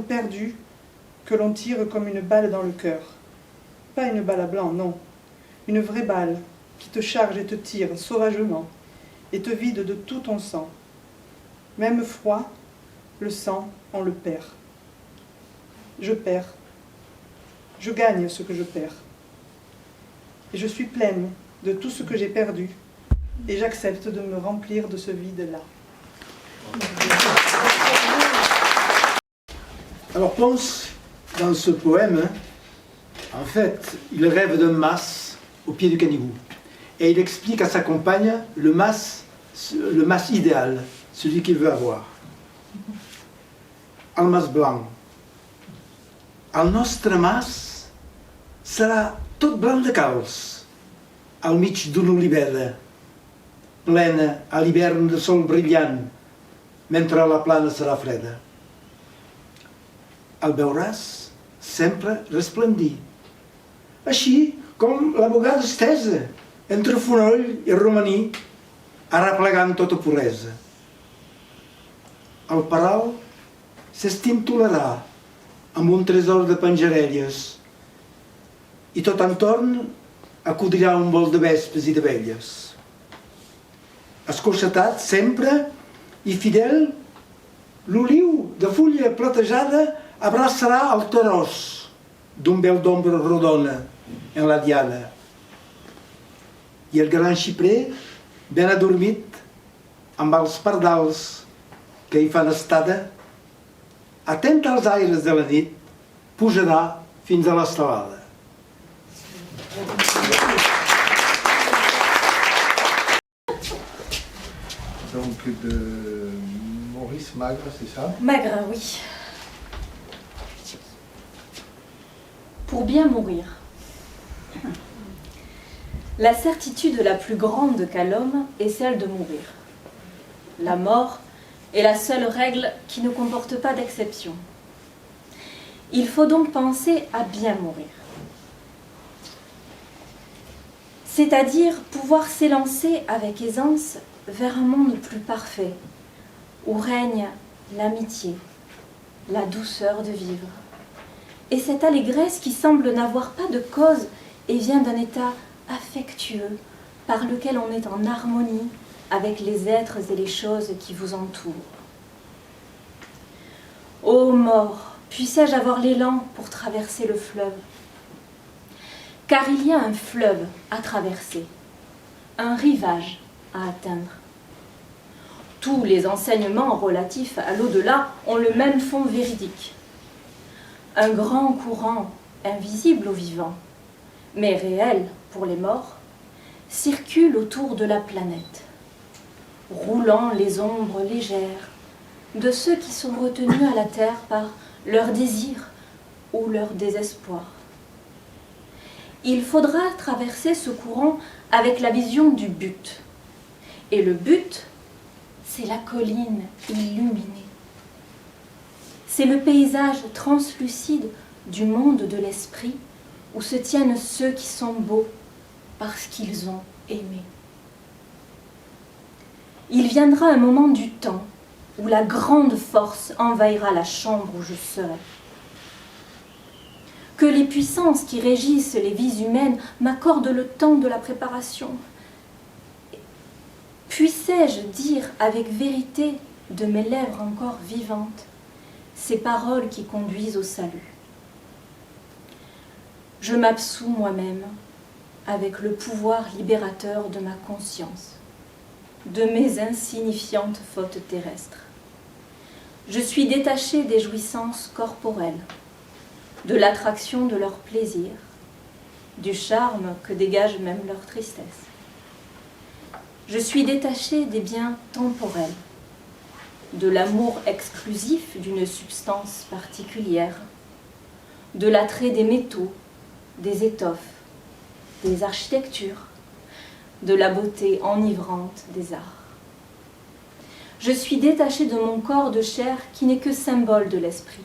[SPEAKER 6] perdue que l'on tire comme une balle dans le cœur. Pas une balle à blanc, non. Une vraie balle qui te charge et te tire sauvagement et te vide de tout ton sang. Même froid, le sang, on le perd. Je perds. Je gagne ce que je perds. Et je suis pleine de tout ce que j'ai perdu et j'accepte de me remplir de ce vide-là.
[SPEAKER 10] Alors Pons, dans ce poème, en fait, il rêve d'un mas au pied du Canigou. Et il explique à sa compagne le mas idéal, celui qu'il veut avoir. El mas blanc. El nostre mas serà tot blanc de calç, al mig d'una olivera, plena a l'hivern de sol brillant, mentre la plana serà freda. El veuràs sempre resplendir, així com la bugada estesa entre Fonoll i Romaní, arreplegant tota puresa. El paral s'estintolarà amb un tresor de penjarelles i tot entorn acudirà un vol de vespes i d'abelles. Escorxetat sempre i fidel, l'oliu de fulla platejada abraçarà el terrós d'un vel d'ombra rodona en la diada. I el gran xiprer, ben adormit, amb els pardals que hi fan estada, atent als aires de la nit, pujarà fins a l'estelada.
[SPEAKER 2] Donc de Maurice Magre, c'est ça?
[SPEAKER 13] Magre, oui. Pour bien mourir. La certitude la plus grande qu'a l'homme est celle de mourir. La mort est la seule règle qui ne comporte pas d'exception. Il faut donc penser à bien mourir. C'est-à-dire pouvoir s'élancer avec aisance vers un monde plus parfait, où règne l'amitié, la douceur de vivre, et cette allégresse qui semble n'avoir pas de cause et vient d'un état affectueux par lequel on est en harmonie avec les êtres et les choses qui vous entourent. Ô mort, puissais-je avoir l'élan pour traverser le fleuve? Car il y a un fleuve à traverser, un rivage à atteindre. Tous les enseignements relatifs à l'au-delà ont le même fond véridique. Un grand courant, invisible aux vivants, mais réel pour les morts, circule autour de la planète, roulant les ombres légères de ceux qui sont retenus à la terre par leur désir ou leur désespoir. Il faudra traverser ce courant avec la vision du but. Et le but, c'est la colline illuminée. C'est le paysage translucide du monde de l'esprit où se tiennent ceux qui sont beaux parce qu'ils ont aimé. Il viendra un moment du temps où la grande force envahira la chambre où je serai. Que les puissances qui régissent les vies humaines m'accordent le temps de la préparation. Puissais-je dire avec vérité de mes lèvres encore vivantes ces paroles qui conduisent au salut? Je m'absous moi-même avec le pouvoir libérateur de ma conscience, de mes insignifiantes fautes terrestres. Je suis détachée des jouissances corporelles, de l'attraction de leur plaisir, du charme que dégage même leur tristesse. Je suis détachée des biens temporels, de l'amour exclusif d'une substance particulière, de l'attrait des métaux, des étoffes, des architectures, de la beauté enivrante des arts. Je suis détachée de mon corps de chair qui n'est que symbole de l'esprit.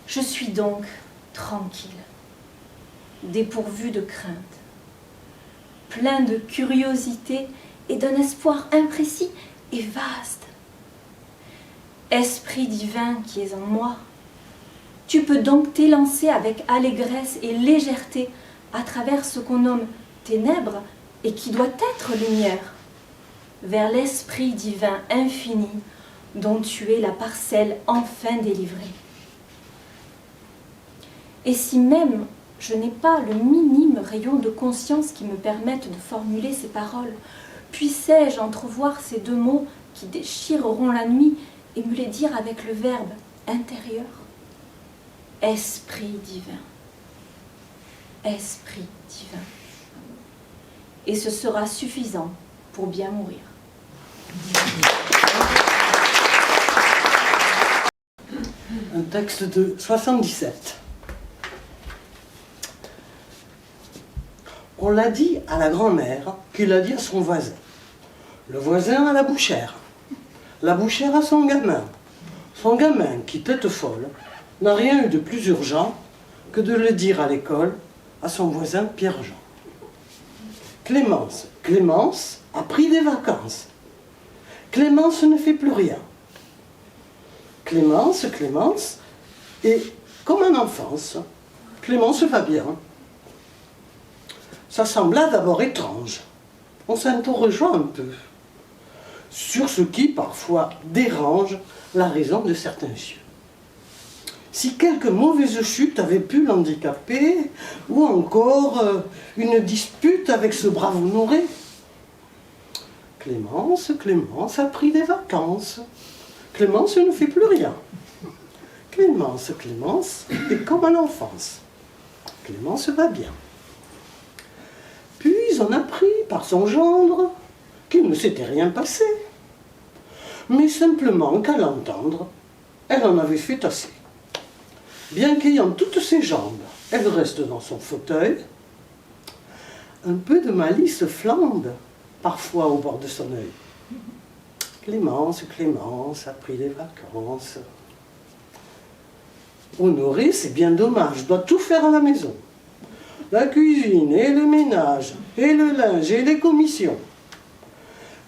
[SPEAKER 13] Je suis donc tranquille, dépourvue de crainte, plein de curiosité et d'un espoir imprécis et vaste. Esprit divin qui es en moi, tu peux donc t'élancer avec allégresse et légèreté à travers ce qu'on nomme ténèbres et qui doit être lumière, vers l'esprit divin infini dont tu es la parcelle enfin délivrée. Et si même je n'ai pas le minime rayon de conscience qui me permette de formuler ces paroles, puissais-je entrevoir ces deux mots qui déchireront la nuit et me les dire avec le verbe intérieur? Esprit divin. Esprit divin. Et ce sera suffisant pour bien mourir.
[SPEAKER 4] Un texte de 77. On l'a dit à la grand-mère, qui l'a dit à son voisin. Le voisin à la bouchère à son gamin qui, tête folle, n'a rien eu de plus urgent que de le dire à l'école à son voisin Pierre-Jean. Clémence a pris des vacances. Clémence ne fait plus rien. Clémence, et comme en enfance, Clémence va bien. Ça sembla d'abord étrange. On s'interrogea un peu sur ce qui, parfois, dérange la raison de certains yeux. Si quelques mauvaises chutes avaient pu l'handicaper, ou encore une dispute avec ce brave Honoré. Clémence a pris des vacances. Clémence ne fait plus rien. Clémence est comme en enfance. Clémence va bien. Puis on apprit par son gendre qu'il ne s'était rien passé, mais simplement qu'à l'entendre, elle en avait fait assez. Bien qu'ayant toutes ses jambes, elle reste dans son fauteuil. Un peu de malice flambe parfois au bord de son œil. Clémence a pris des vacances. Honoré, c'est bien dommage, doit tout faire à la maison. La cuisine, et le ménage, et le linge, et les commissions.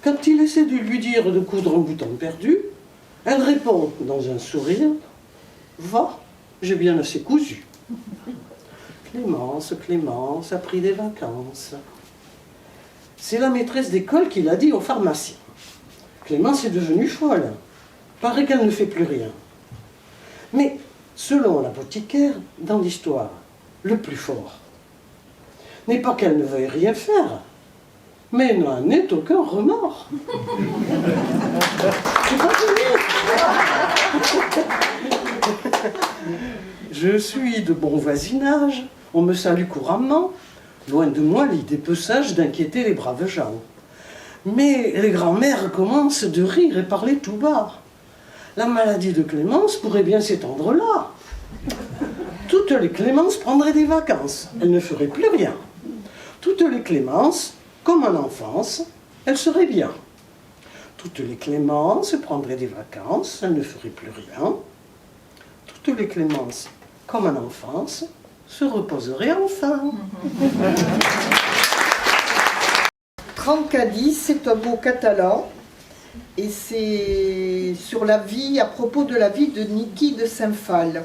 [SPEAKER 4] Quand il essaie de lui dire de coudre un bouton perdu, elle répond dans un sourire, « Va, j'ai bien assez cousu. » Clémence a pris des vacances. C'est la maîtresse d'école qui l'a dit au pharmacien. Clémence est devenue folle. Paraît qu'elle ne fait plus rien. Mais, selon l'apothicaire, dans l'histoire, le plus fort n'est pas qu'elle ne veuille rien faire, mais n'en ait aucun remords. C'est pas fini. Je suis de bon voisinage, on me salue couramment, loin de moi l'idée peu sage d'inquiéter les braves gens. Mais les grands-mères commencent de rire et parler tout bas. La maladie de Clémence pourrait bien s'étendre là. Toutes les Clémences prendraient des vacances, elles ne feraient plus rien. Toutes les Clémences, comme en enfance, elles seraient bien. Toutes les Clémences prendraient des vacances, elles ne feraient plus rien. Toutes les Clémences, comme en enfance, se reposeraient enfin.
[SPEAKER 9] Trencadís, c'est un mot catalan et c'est sur la vie, à propos de la vie de Niki de Saint-Phal.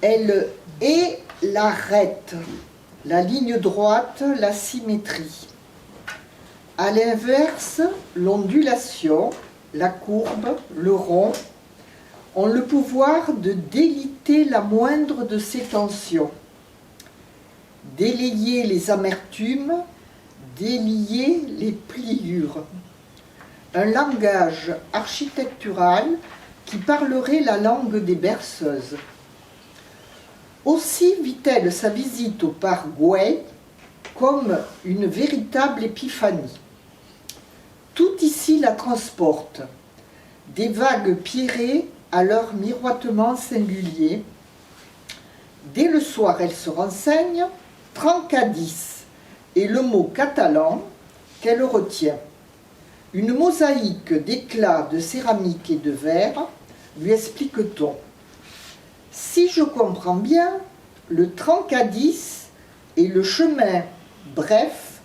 [SPEAKER 9] Elle est l'arête, la ligne droite, la symétrie. À l'inverse, l'ondulation, la courbe, le rond ont le pouvoir de déliter la moindre de ces tensions, délayer les amertumes, délier les pliures. Un langage architectural qui parlerait la langue des berceuses. Aussi vit-elle sa visite au parc Güell comme une véritable épiphanie. Tout ici la transporte, des vagues pierrées à leur miroitement singulier. Dès le soir, elle se renseigne, Trencadís est le mot catalan qu'elle retient. Une mosaïque d'éclats de céramique et de verre, lui explique-t-on. Si je comprends bien, le Trencadís est le chemin bref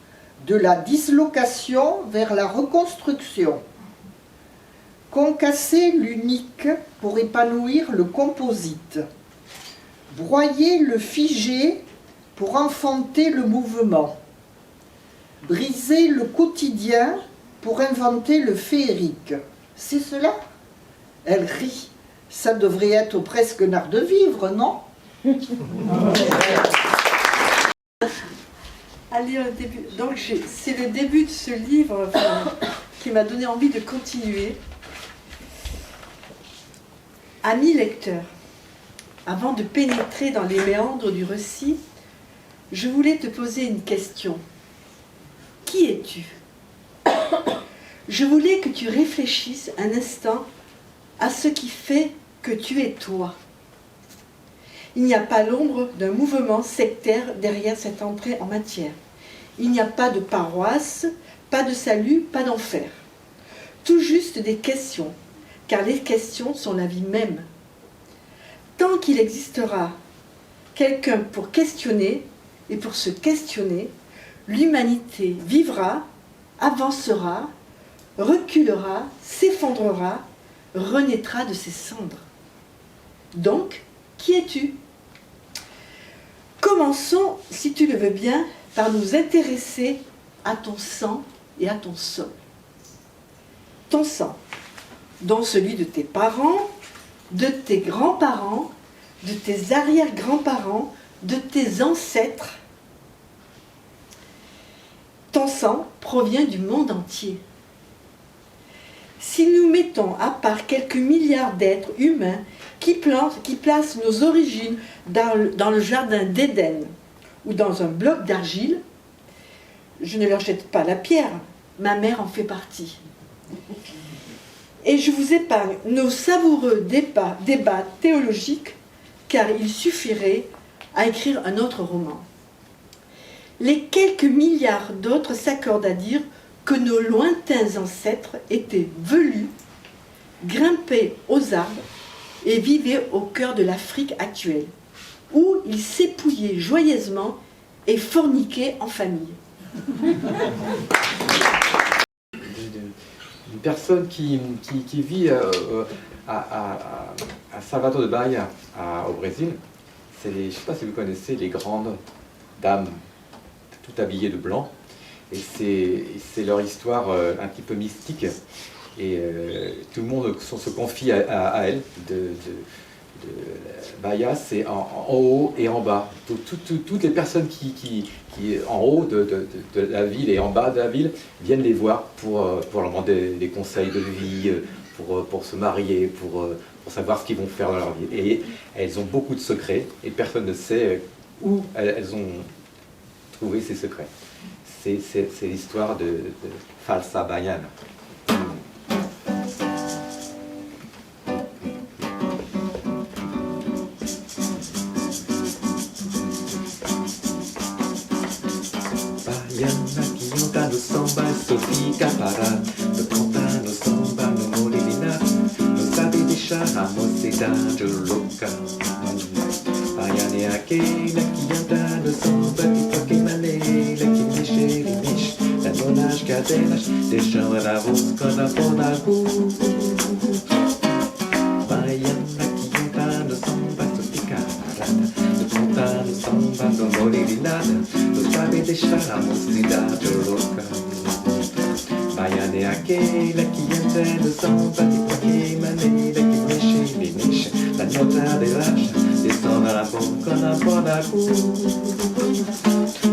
[SPEAKER 9] de la dislocation vers la reconstruction. Concasser l'unique pour épanouir le composite. Broyer le figé pour enfanter le mouvement. Briser le quotidien pour inventer le féerique. C'est cela? Elle rit. Ça devrait être presque un art de vivre, non?
[SPEAKER 14] Allez, au début. Donc c'est le début de ce livre qui m'a donné envie de continuer. Amis lecteurs, avant de pénétrer dans les méandres du récit, je voulais te poser une question. Qui es-tu? Je voulais que tu réfléchisses un instant à ce qui fait que tu es toi. Il n'y a pas l'ombre d'un mouvement sectaire derrière cette entrée en matière. Il n'y a pas de paroisse, pas de salut, pas d'enfer. Tout juste des questions, car les questions sont la vie même. Tant qu'il existera quelqu'un pour questionner et pour se questionner, l'humanité vivra, avancera, reculera, s'effondrera, renaîtra de ses cendres. Donc, qui es-tu? Commençons, si tu le veux bien, par nous intéresser à ton sang et à ton sol. Ton sang, dont celui de tes parents, de tes grands-parents, de tes arrière-grands-parents, de tes ancêtres. Ton sang provient du monde entier. Si nous mettons à part quelques milliards d'êtres humains qui placent nos origines dans le jardin d'Éden ou dans un bloc d'argile, je ne leur jette pas la pierre, ma mère en fait partie. Et je vous épargne nos savoureux débats théologiques, car il suffirait à écrire un autre roman. Les quelques milliards d'autres s'accordent à dire que nos lointains ancêtres étaient velus, grimpaient aux arbres et vivaient au cœur de l'Afrique actuelle, où ils s'épouillaient joyeusement et forniquaient en famille.
[SPEAKER 1] Une personne qui vit à Salvador de Bahia, au Brésil, je ne sais pas si vous connaissez les grandes dames, toutes habillées de blanc, et c'est leur histoire un petit peu mystique, et tout le monde se confie à elle. Bahia, c'est en haut et en bas. Toutes les personnes qui en haut de la ville et en bas de la ville viennent les voir pour leur demander des conseils de vie, pour se marier, pour savoir ce qu'ils vont faire dans leur vie. Et elles ont beaucoup de secrets et personne ne sait où elles ont trouvé ces secrets. C'est l'histoire de Falsa Baiana.
[SPEAKER 8] Mariana qui entend le samba, Sophie Capara, le cantin, le samba, le molina, le sabe deixar a mocidade louca. Mariana é aquela que anda no samba, de qualquer maneira, que mexe, ele mexe, nas cadenas, deixam a boca na porta. Mariana que anda no samba, Sophie Capara, le cantin, le samba, le molina, não sabe deixar a mocidade louca. Baiana é aquela que entra no samba de qualquer maneira, que mexe, me mexe, la nota relaxa, descende a boca na porta.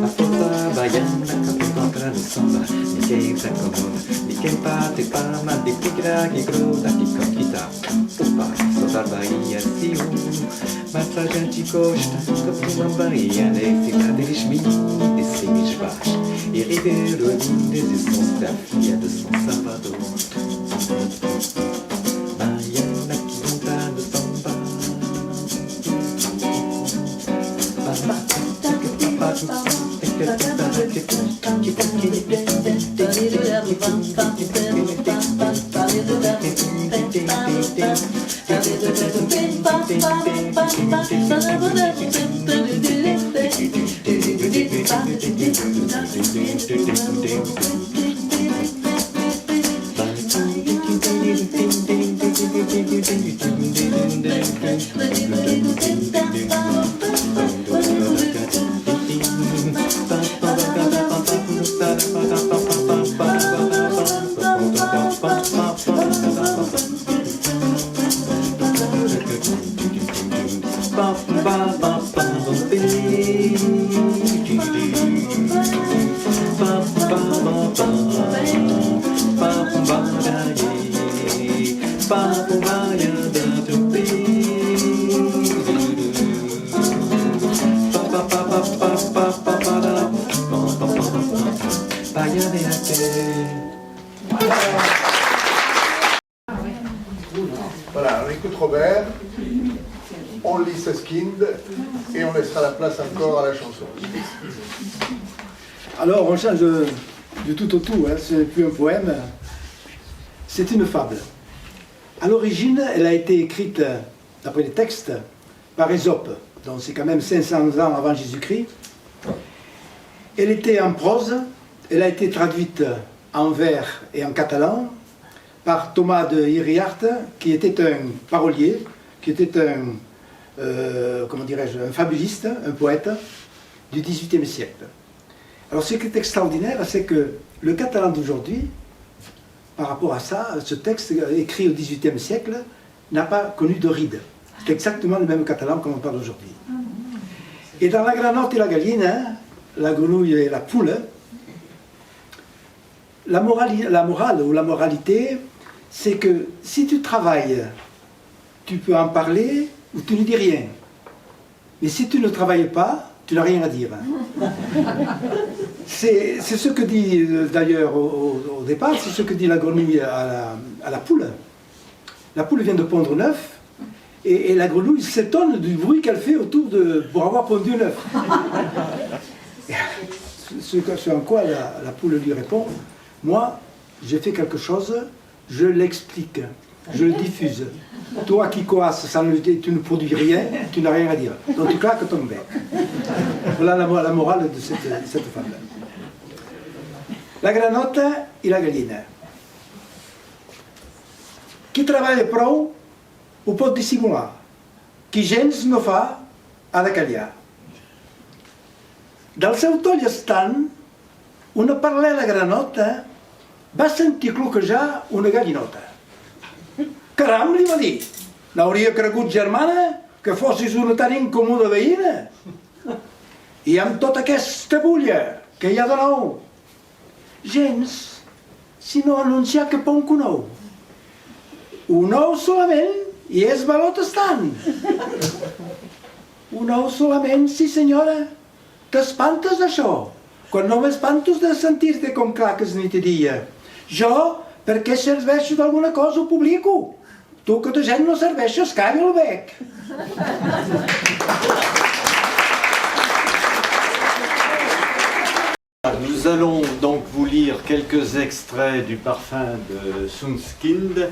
[SPEAKER 8] A força baiana que encontra no samba, ninguém se acomoda, ninguém bate palma, de pigra que gruda, que conquista. Opa, soltar Bahia, se mas a gente gosta, que uma baiana é cidade de Schmidt, de Simis Baixo, e Ribeiro Lindes e Sons da Filha de São Salvador. Baiana que entra no samba.
[SPEAKER 2] Voilà, on écoute Robert, on lit Suskind et on laissera la place encore à la chanson.
[SPEAKER 10] Alors on change du tout au tout, hein. Ce n'est plus un poème, c'est une fable. À l'origine, elle a été écrite, d'après les textes, par Ésope, donc c'est quand même 500 ans avant Jésus-Christ. Elle était en prose, elle a été traduite en vers et en catalan par Thomas de Hiriart, qui était un parolier, qui était un, comment dirais-je, un fabuliste, un poète du XVIIIe siècle. Alors ce qui est extraordinaire, c'est que le catalan d'aujourd'hui, par rapport à ça, ce texte écrit au XVIIIe siècle, n'a pas connu de ride. C'est exactement le même catalan qu'on parle aujourd'hui. Et dans la granotte et la galline, hein, la grenouille et la poule, la morale ou la moralité, c'est que si tu travailles, tu peux en parler ou tu ne dis rien. Mais si tu ne travailles pas, tu n'as rien à dire. C'est ce que dit d'ailleurs au départ, c'est ce que dit la grenouille à la poule. La poule vient de pondre un œuf et la grenouille s'étonne du bruit qu'elle fait pour avoir pondu un œuf. Ce en quoi la poule lui répond, moi j'ai fait quelque chose, je l'explique, je le diffuse. Toi qui coasses, tu ne produis rien, tu n'as rien à dire. Donc tu claques ton bec. Voilà la morale de cette fable. La granotte et la galline. Qui treballa prou ho pot dissimular. Qui gens no fa ha de callar. Del seu toll estant, una paral·lela granota va sentir cloquejar una gallinota. Caram, li va dir, n'hauria cregut, germana, que fossis una tan incòmoda veïna. I amb tota aquesta bulla que hi ha de nou, gens, si no anunciar que ponc un ou. Un ou solament i és valot estant. Un ou solament, sí senyora. T'espantes d'això? Quan no m'espanto de sentir-te com claques nit i dia. Jo, perquè serveixo d'alguna cosa, ho publico. Tu que de gent no serveixes, calla el bec.
[SPEAKER 15] Nous allons donc vous lire quelques extraits du parfum de Sundskind.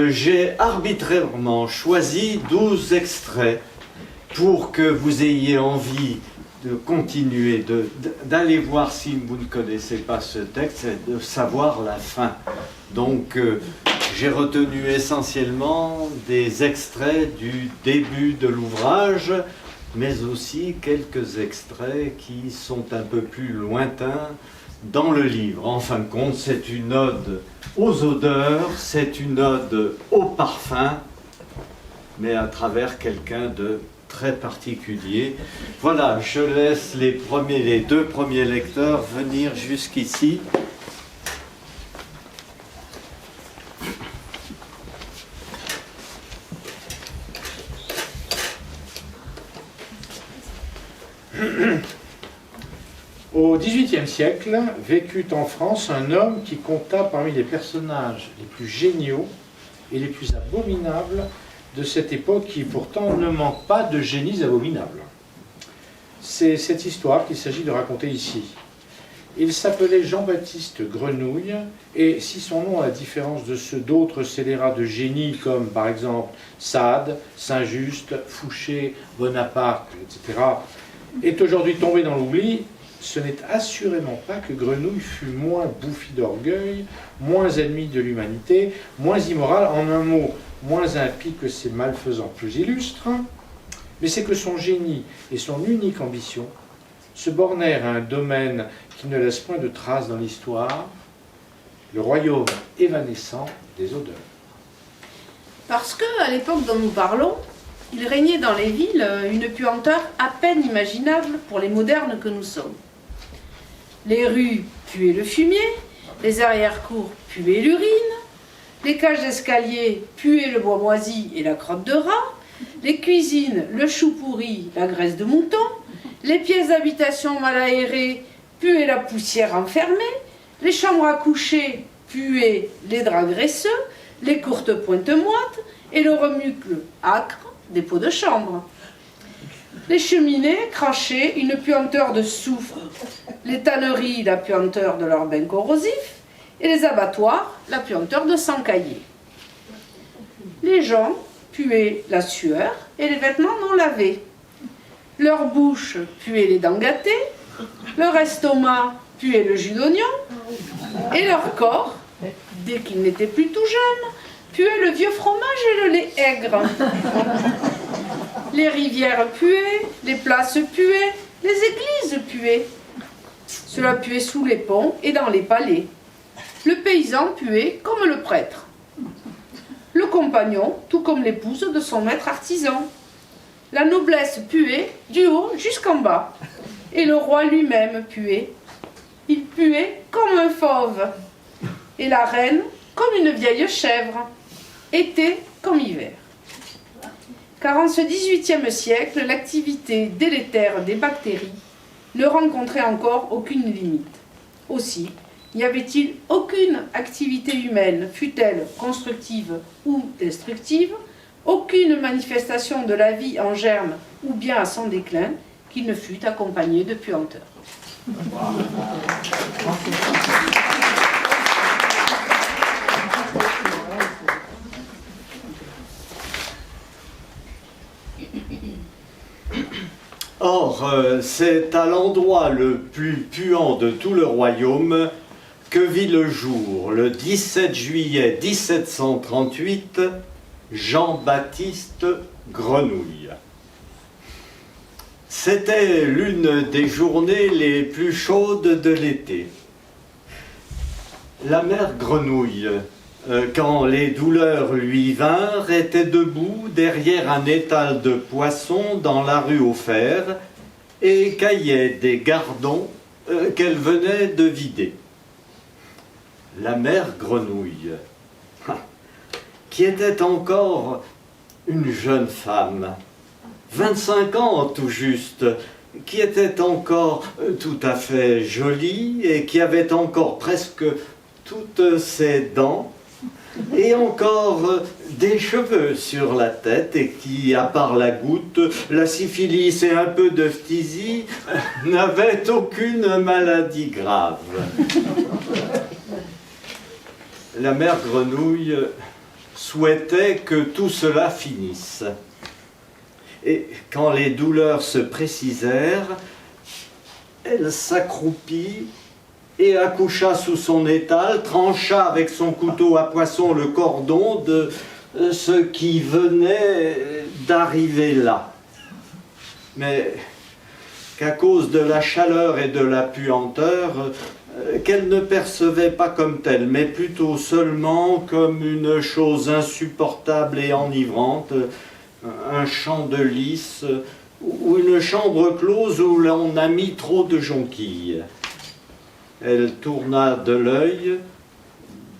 [SPEAKER 15] J'ai arbitrairement choisi 12 extraits pour que vous ayez envie de continuer, d'aller voir si vous ne connaissez pas ce texte et de savoir la fin. Donc j'ai retenu essentiellement des extraits du début de l'ouvrage, mais aussi quelques extraits qui sont un peu plus lointains dans le livre. En fin de compte, c'est une ode aux odeurs, c'est une ode au parfum, mais à travers quelqu'un de très particulier. Voilà, je laisse les deux premiers lecteurs venir jusqu'ici.
[SPEAKER 16] Au XVIIIe siècle, vécut en France un homme qui compta parmi les personnages les plus géniaux et les plus abominables de cette époque qui pourtant ne manque pas de génies abominables. C'est cette histoire qu'il s'agit de raconter ici. Il s'appelait Jean-Baptiste Grenouille, et si son nom, à la différence de ceux d'autres scélérats de génie comme par exemple Sade, Saint-Just, Fouché, Bonaparte, etc., est aujourd'hui tombé dans l'oubli, ce n'est assurément pas que Grenouille fut moins bouffi d'orgueil, moins ennemi de l'humanité, moins immoral, en un mot, moins impie que ses malfaisants plus illustres, mais c'est que son génie et son unique ambition se bornèrent à un domaine qui ne laisse point de traces dans l'histoire, le royaume évanescent des odeurs.
[SPEAKER 5] Parce que, à l'époque dont nous parlons, il régnait dans les villes une puanteur à peine imaginable pour les modernes que nous sommes. Les rues puaient le fumier, les arrière-cours puaient l'urine, les cages d'escalier puaient le bois moisi et la crotte de rat, les cuisines le chou pourri, la graisse de mouton, les pièces d'habitation mal aérées puaient la poussière enfermée, les chambres à coucher puaient les draps graisseux, les courtes pointes moites et le remucle âcre des pots de chambre. Les cheminées crachaient une puanteur de soufre, les tanneries la puanteur de leur bain corrosif, et les abattoirs la puanteur de sang caillé. Les gens puaient la sueur et les vêtements non lavés. Leur bouche puait les dents gâtées, leur estomac puait le jus d'oignon, et leur corps, dès qu'ils n'étaient plus tout jeunes, puait le vieux fromage et le lait aigre. Les rivières puaient, les places puaient, les églises puaient. Cela puait sous les ponts et dans les palais. Le paysan puait comme le prêtre. Le compagnon, tout comme l'épouse de son maître artisan. La noblesse puait du haut jusqu'en bas. Et le roi lui-même puait. Il puait comme un fauve. Et la reine comme une vieille chèvre. Été comme hiver. Car en ce XVIIIe siècle, l'activité délétère des bactéries ne rencontrait encore aucune limite. Aussi, n'y avait-il aucune activité humaine, fût-elle constructive ou destructive, aucune manifestation de la vie en germe ou bien à son déclin, qui ne fût accompagnée de puanteur.
[SPEAKER 15] Or, c'est à l'endroit le plus puant de tout le royaume que vit le jour, le 17 juillet 1738, Jean-Baptiste Grenouille. C'était l'une des journées les plus chaudes de l'été. La mère Grenouille, quand les douleurs lui vinrent, était debout derrière un étal de poissons dans la rue au fer et caillait des gardons qu'elle venait de vider. La mère Grenouille, qui était encore une jeune femme, 25 ans tout juste, qui était encore tout à fait jolie et qui avait encore presque toutes ses dents, et encore des cheveux sur la tête et qui, à part la goutte, la syphilis et un peu de phtisie, n'avait aucune maladie grave. La mère grenouille souhaitait que tout cela finisse. Et quand les douleurs se précisèrent, elle s'accroupit et accoucha sous son étal, trancha avec son couteau à poisson le cordon de ce qui venait d'arriver là. Mais qu'à cause de la chaleur et de la puanteur, qu'elle ne percevait pas comme telle, mais plutôt seulement comme une chose insupportable et enivrante, un champ de lys ou une chambre close où l'on a mis trop de jonquilles. Elle tourna de l'œil,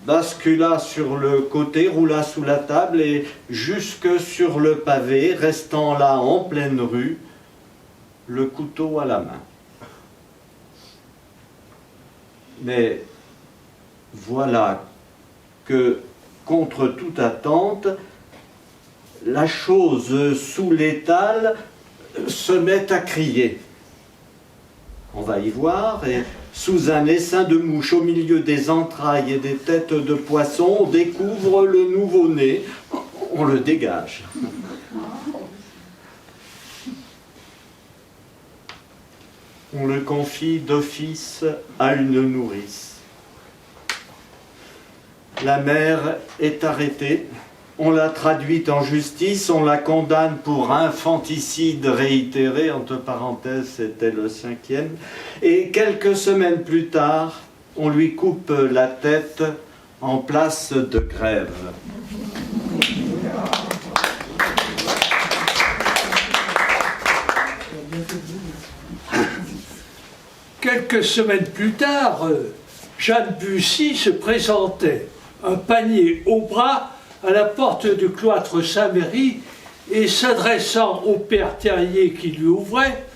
[SPEAKER 15] bascula sur le côté, roula sous la table et jusque sur le pavé, restant là en pleine rue, le couteau à la main. Mais voilà que, contre toute attente, la chose sous l'étal se met à crier. On va y voir, et sous un essaim de mouche, au milieu des entrailles et des têtes de poisson, on découvre le nouveau-né, on le dégage. On le confie d'office à une nourrice. La mère est arrêtée. On l'a traduite en justice, on la condamne pour infanticide réitéré, entre parenthèses, c'était le 5e, et quelques semaines plus tard, on lui coupe la tête en place de grève.
[SPEAKER 17] Quelques semaines plus tard, Jeanne Bussy se présentait, un panier au bras, à la porte du cloître Saint-Méry et s'adressant au père terrier qui lui ouvrait,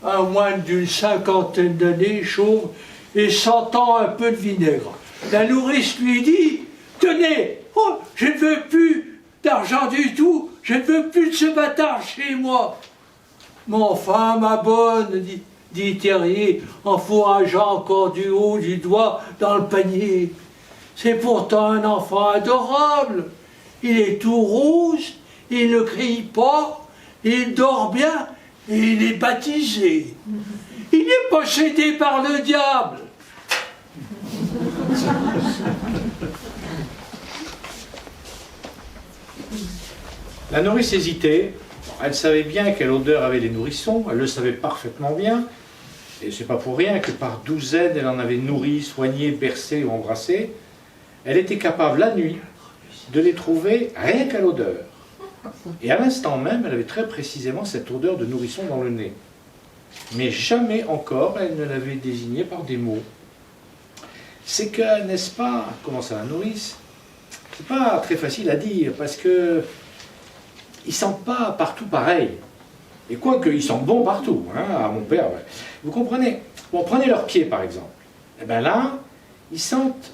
[SPEAKER 17] un moine d'une 50aine d'années, chauve et sentant un peu de vinaigre. La nourrice lui dit « Tenez, oh, je ne veux plus d'argent du tout, je ne veux plus de ce bâtard chez moi. »« Mais enfin, ma bonne, dit Terrier, en fourrageant encore du haut du doigt dans le panier, c'est pourtant un enfant adorable. Il est tout rouge, il ne crie pas, il dort bien et il est baptisé. Il est possédé par le diable. »
[SPEAKER 16] La nourrice hésitait. Elle savait bien quelle odeur avaient les nourrissons, elle le savait parfaitement bien. Et c'est pas pour rien que par douzaines, elle en avait nourri, soigné, bercé ou embrassé. Elle était capable, la nuit, de les trouver rien qu'à l'odeur. Et à l'instant même, elle avait très précisément cette odeur de nourrisson dans le nez. Mais jamais encore, elle ne l'avait désigné par des mots. C'est que, n'est-ce pas, comment ça la nourrice, c'est pas très facile à dire, parce que ils sentent pas partout pareil. Et quoique, ils sentent bon partout, hein, à mon père. Ouais. Vous comprenez? Bon, prenez leurs pieds, par exemple. Et bien là, ils sentent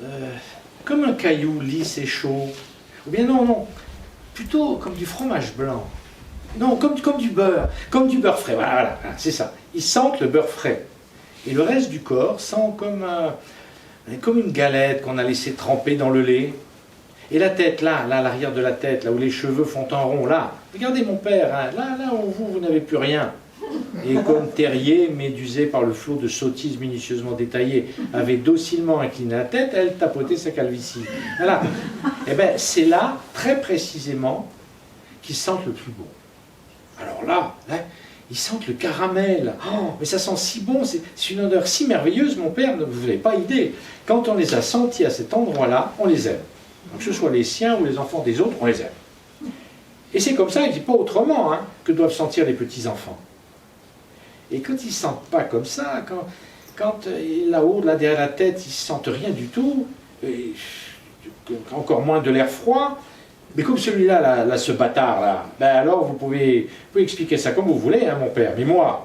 [SPEAKER 16] comme un caillou lisse et chaud. Ou bien non, plutôt comme du fromage blanc. Non, comme du beurre frais, voilà, c'est ça. Ils sentent le beurre frais. Et le reste du corps sent comme une galette qu'on a laissé tremper dans le lait. Et la tête, là, à l'arrière de la tête, là où les cheveux font un rond, là. Regardez mon père, hein, là où vous n'avez plus rien. Et comme Terrier, médusé par le flot de sottises minutieusement détaillées, avait docilement incliné la tête, elle tapotait sa calvitie. Voilà. Et bien, c'est là, très précisément, qu'ils sentent le plus bon. Alors là, ils sentent le caramel. Oh, mais ça sent si bon, c'est une odeur si merveilleuse, mon père, vous n'avez pas idée. Quand on les a sentis à cet endroit-là, on les aime. Donc, que ce soit les siens ou les enfants des autres, on les aime. Et c'est comme ça, et pas autrement, hein, que doivent sentir les petits-enfants. Et quand ils ne sentent pas comme ça, quand là-haut, là derrière la tête, ils ne sentent rien du tout, et encore moins de l'air froid, mais comme celui-là, là, ce bâtard-là, ben alors vous pouvez expliquer ça comme vous voulez, hein, mon père, mais moi,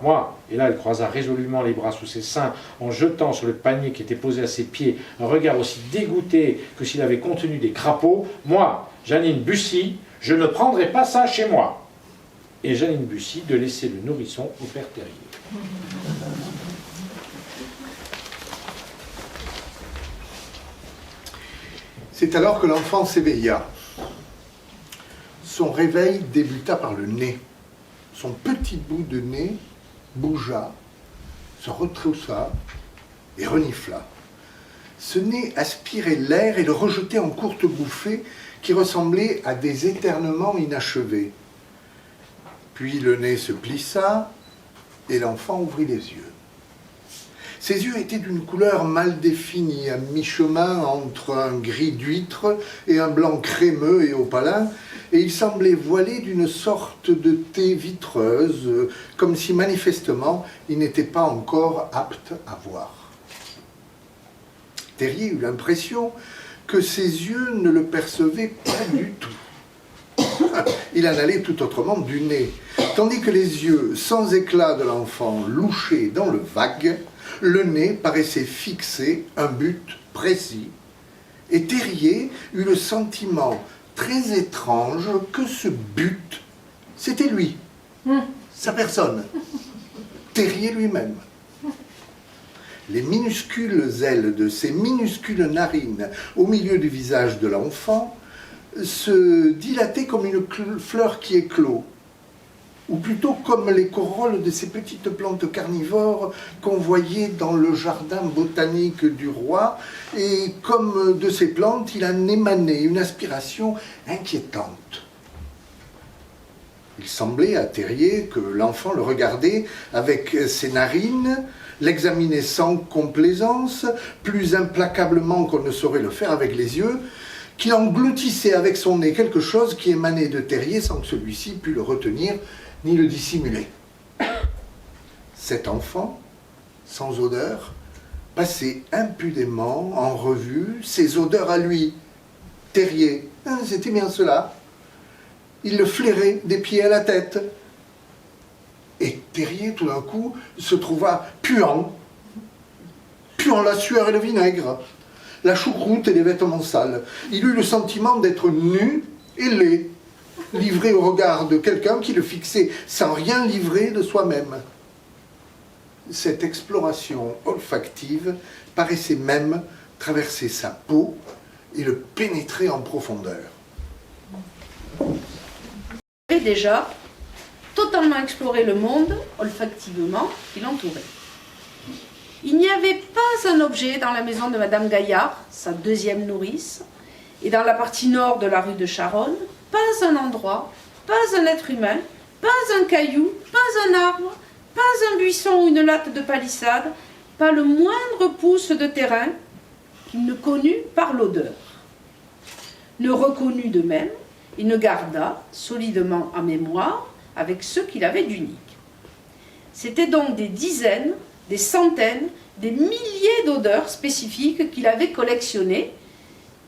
[SPEAKER 16] et là elle croisa résolument les bras sous ses seins, en jetant sur le panier qui était posé à ses pieds un regard aussi dégoûté que s'il avait contenu des crapauds, moi, Jeannine Bussy, je ne prendrai pas ça chez moi. Et Jeannine Bussy de laisser le nourrisson au père Terrier.
[SPEAKER 2] C'est alors que l'enfant s'éveilla. Son réveil débuta par le nez. Son petit bout de nez bougea, se retroussa et renifla. Ce nez aspirait l'air et le rejetait en courtes bouffées qui ressemblaient à des éternements inachevés. Puis le nez se plissa et l'enfant ouvrit les yeux. Ses yeux étaient d'une couleur mal définie, à mi-chemin entre un gris d'huître et un blanc crémeux et opalin, et il semblait voilé d'une sorte de thé vitreuse, comme si manifestement il n'était pas encore apte à voir. Terrier eut l'impression que ses yeux ne le percevaient pas du tout. Il en allait tout autrement du nez, tandis que les yeux sans éclat de l'enfant louchaient dans le vague, le nez paraissait fixer un but précis, et Terrier eut le sentiment très étrange que ce but, c'était lui, sa personne, Terrier lui-même. Les minuscules ailes de ses minuscules narines au milieu du visage de l'enfant se dilataient comme une fleur qui éclot, ou plutôt comme les corolles de ces petites plantes carnivores qu'on voyait dans le jardin botanique du roi, et comme de ces plantes, il en émanait une aspiration inquiétante. Il semblait à Terrier que l'enfant le regardait avec ses narines, l'examinait sans complaisance, plus implacablement qu'on ne saurait le faire avec les yeux, qu'il engloutissait avec son nez quelque chose qui émanait de Terrier sans que celui-ci pût le retenir ni le dissimuler. Cet enfant, sans odeur, passait impudemment en revue ses odeurs à lui. Terrier, c'était bien cela. Il le flairait des pieds à la tête. Et Terrier, tout d'un coup, se trouva puant la sueur et le vinaigre, la choucroute et les vêtements sales. Il eut le sentiment d'être nu et laid, livré au regard de quelqu'un qui le fixait sans rien livrer de soi-même. Cette exploration olfactive paraissait même traverser sa peau et le pénétrer en profondeur.
[SPEAKER 5] Il avait déjà totalement exploré le monde olfactivement qui l'entourait. Il n'y avait pas un objet dans la maison de Madame Gaillard, sa deuxième nourrice, et dans la partie nord de la rue de Charonne, pas un endroit, pas un être humain, pas un caillou, pas un arbre, pas un buisson ou une latte de palissade, pas le moindre pouce de terrain qu'il ne connut par l'odeur. Ne reconnut de même et ne garda solidement en mémoire avec ce qu'il avait d'unique. C'étaient donc des dizaines, des centaines, des milliers d'odeurs spécifiques qu'il avait collectionnées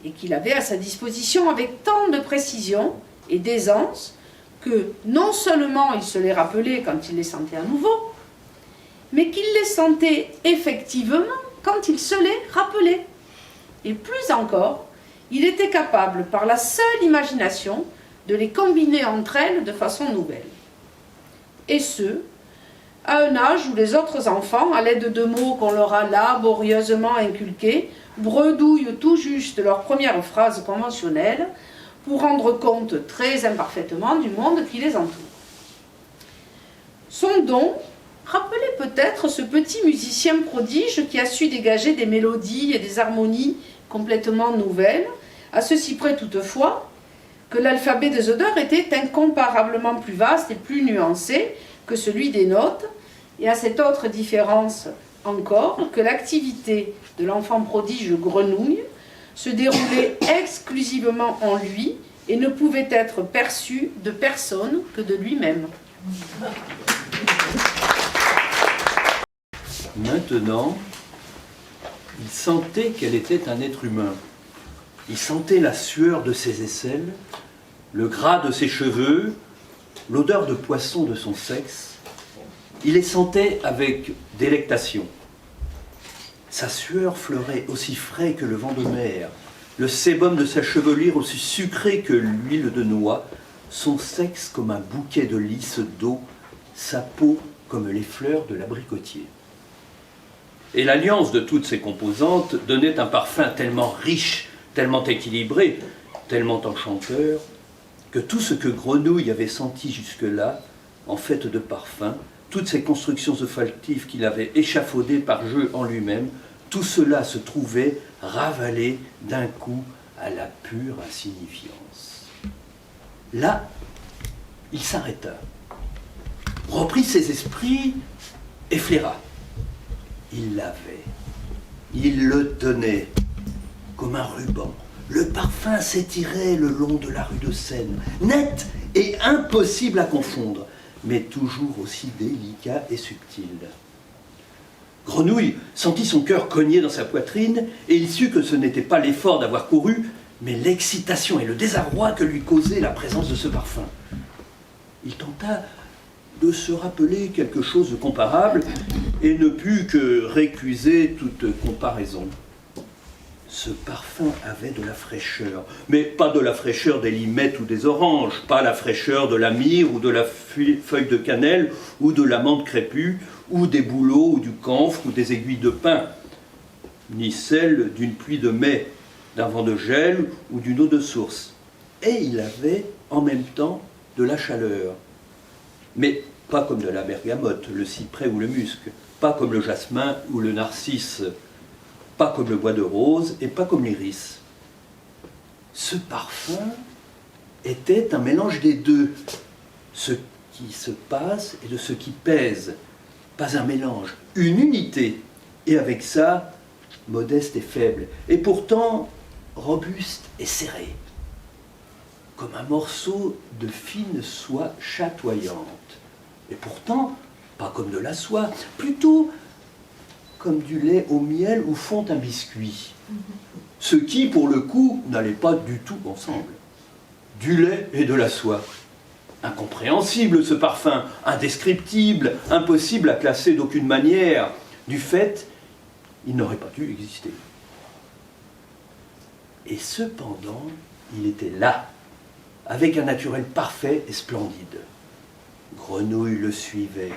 [SPEAKER 5] et qu'il avait à sa disposition avec tant de précision et d'aisance que non seulement il se les rappelait quand il les sentait à nouveau, mais qu'il les sentait effectivement quand il se les rappelait. Et plus encore, il était capable, par la seule imagination, de les combiner entre elles de façon nouvelle. Et ce, à un âge où les autres enfants, à l'aide de mots qu'on leur a laborieusement inculqués, bredouillent tout juste leurs premières phrases conventionnelles pour rendre compte très imparfaitement du monde qui les entoure. Son don rappelait peut-être ce petit musicien prodige qui a su dégager des mélodies et des harmonies complètement nouvelles, à ceci près toutefois que l'alphabet des odeurs était incomparablement plus vaste et plus nuancé que celui des notes, et à cette autre différence encore que l'activité de l'enfant prodige grenouille se déroulait exclusivement en lui et ne pouvait être perçue de personne que de lui-même.
[SPEAKER 18] Maintenant, il sentait qu'elle était un être humain. Il sentait la sueur de ses aisselles, le gras de ses cheveux, l'odeur de poisson de son sexe. Il les sentait avec délectation. Sa sueur fleurait aussi frais que le vent de mer, le sébum de sa chevelure aussi sucré que l'huile de noix, son sexe comme un bouquet de lys d'eau, sa peau comme les fleurs de l'abricotier. Et l'alliance de toutes ces composantes donnait un parfum tellement riche, tellement équilibré, tellement enchanteur, que tout ce que Grenouille avait senti jusque-là, en fait de parfum, toutes ces constructions olfactives qu'il avait échafaudées par jeu en lui-même, tout cela se trouvait ravalé d'un coup à la pure insignifiance. Là, il s'arrêta, reprit ses esprits et flaira. Il l'avait, il le tenait comme un ruban. Le parfum s'étirait le long de la rue de Seine, net et impossible à confondre, mais toujours aussi délicat et subtil. Grenouille sentit son cœur cogner dans sa poitrine, et il sut que ce n'était pas l'effort d'avoir couru, mais l'excitation et le désarroi que lui causait la présence de ce parfum. Il tenta de se rappeler quelque chose de comparable, et ne put que récuser toute comparaison. Ce parfum avait de la fraîcheur, mais pas de la fraîcheur des limettes ou des oranges, pas la fraîcheur de la myrrhe ou de la feuille de cannelle ou de la menthe crépue, ou des bouleaux ou du camphre ou des aiguilles de pin, ni celle d'une pluie de mai, d'un vent de gel ou d'une eau de source. Et il avait en même temps de la chaleur, mais pas comme de la bergamote, le cyprès ou le musc, pas comme le jasmin ou le narcisse, pas comme le bois de rose et pas comme l'iris. Ce parfum était un mélange des deux, ce qui se passe et de ce qui pèse, pas un mélange, une unité, et avec ça, modeste et faible, et pourtant robuste et serré, comme un morceau de fine soie chatoyante, et pourtant pas comme de la soie, plutôt comme du lait au miel où fond un biscuit. Ce qui, pour le coup, n'allait pas du tout ensemble. Du lait et de la soie. Incompréhensible ce parfum, indescriptible, impossible à classer d'aucune manière. Du fait, il n'aurait pas dû exister. Et cependant, il était là, avec un naturel parfait et splendide. Grenouille le suivait,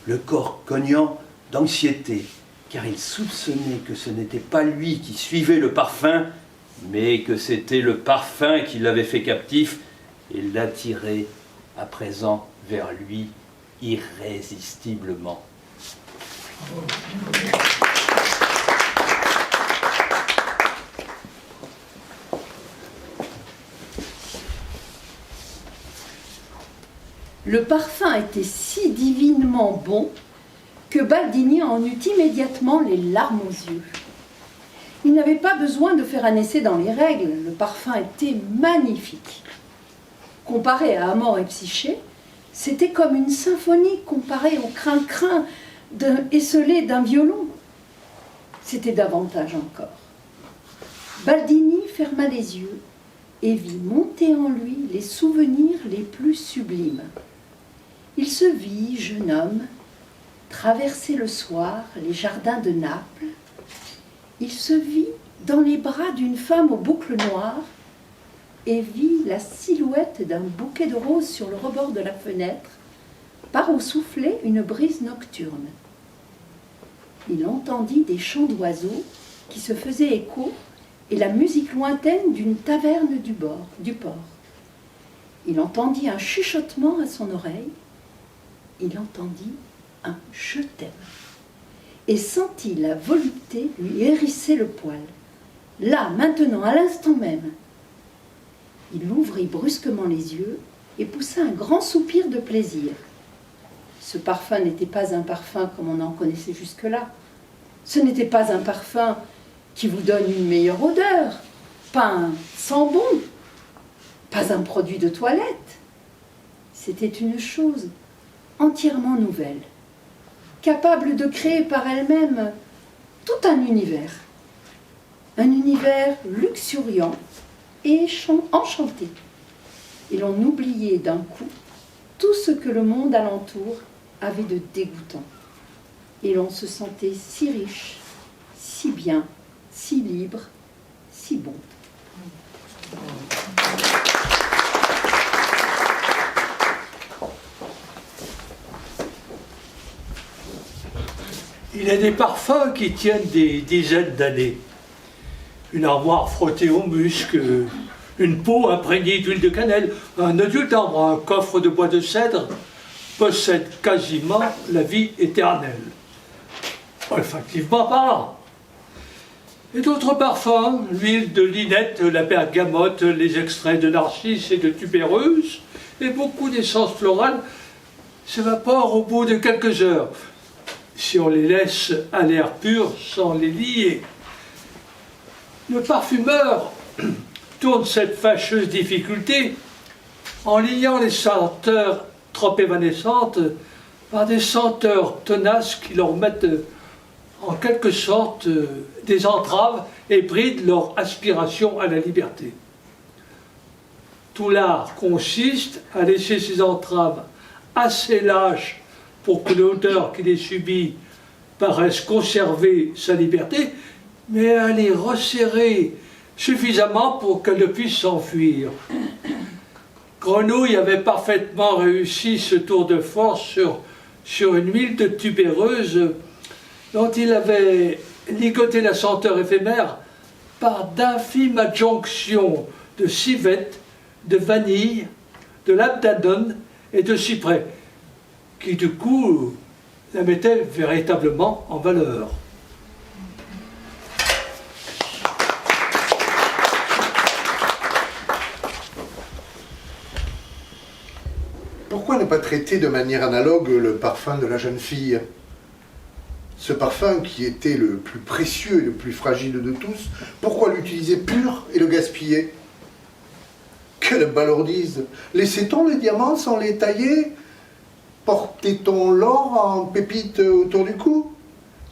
[SPEAKER 18] le corps cognant d'anxiété, car il soupçonnait que ce n'était pas lui qui suivait le parfum, mais que c'était le parfum qui l'avait fait captif et l'attirait à présent vers lui irrésistiblement.
[SPEAKER 11] Le parfum était si divinement bon que Baldini en eut immédiatement les larmes aux yeux. Il n'avait pas besoin de faire un essai dans les règles, le parfum était magnifique. Comparé à Amor et Psyché, c'était comme une symphonie comparée au crin-crin esselé d'un violon. C'était davantage encore. Baldini ferma les yeux et vit monter en lui les souvenirs les plus sublimes. Il se vit, jeune homme, traverser le soir les jardins de Naples. Il se vit dans les bras d'une femme aux boucles noires et vit la silhouette d'un bouquet de roses sur le rebord de la fenêtre, par où soufflait une brise nocturne. Il entendit des chants d'oiseaux qui se faisaient écho et la musique lointaine d'une taverne du port. Il entendit un chuchotement à son oreille. Il entendit un « je t'aime » et sentit la volupté lui hérisser le poil. Là, maintenant, à l'instant même. Il ouvrit brusquement les yeux et poussa un grand soupir de plaisir. Ce parfum n'était pas un parfum comme on en connaissait jusque-là. Ce n'était pas un parfum qui vous donne une meilleure odeur, pas un sambon, pas un produit de toilette. C'était une chose entièrement nouvelle, capable de créer par elle-même tout un univers luxuriant et enchanté. Et l'on oubliait d'un coup tout ce que le monde alentour avait de dégoûtant. Et l'on se sentait si riche, si bien, si libre, si bon.
[SPEAKER 17] Il y a des parfums qui tiennent des dizaines d'années. Une armoire frottée au musc, une peau imprégnée d'huile de cannelle, un adulte d'arbre, un coffre de bois de cèdre possèdent quasiment la vie éternelle, olfactivement parlant. Et d'autres parfums, l'huile de linette, la bergamote, les extraits de narcisse et de tubéreuse, et beaucoup d'essences florales s'évaporent au bout de quelques heures, si on les laisse à l'air pur sans les lier. Le parfumeur tourne cette fâcheuse difficulté en liant les senteurs trop évanescentes par des senteurs tenaces qui leur mettent en quelque sorte des entraves et brident leur aspiration à la liberté. Tout l'art consiste à laisser ces entraves assez lâches pour que l'odeur qui les subit paraisse conserver sa liberté, mais à les resserrer suffisamment pour qu'elle ne puisse s'enfuir. Grenouille avait parfaitement réussi ce tour de force sur une huile de tubéreuse dont il avait ligoté la senteur éphémère par d'infimes adjonctions de civette, de vanille, de labdanone et de cyprès, qui du coup la mettaient véritablement en valeur.
[SPEAKER 2] Pourquoi ne pas traiter de manière analogue le parfum de la jeune fille? Ce parfum qui était le plus précieux et le plus fragile de tous, pourquoi l'utiliser pur et le gaspiller? Quelle balourdise! Laissait-on les diamants sans les tailler? Portait-on l'or en pépites autour du cou?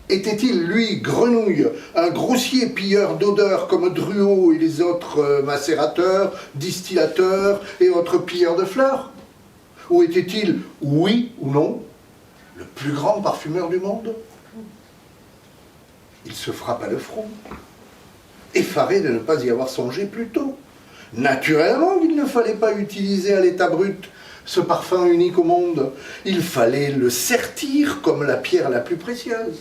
[SPEAKER 2] Était-il, lui, Grenouille, un grossier pilleur d'odeurs comme Drouot et les autres macérateurs, distillateurs et autres pilleurs de fleurs? Ou était-il, oui ou non, le plus grand parfumeur du monde? Il se frappa le front, effaré de ne pas y avoir songé plus tôt. Naturellement qu'il ne fallait pas utiliser à l'état brut ce parfum unique au monde. Il fallait le sertir comme la pierre la plus précieuse.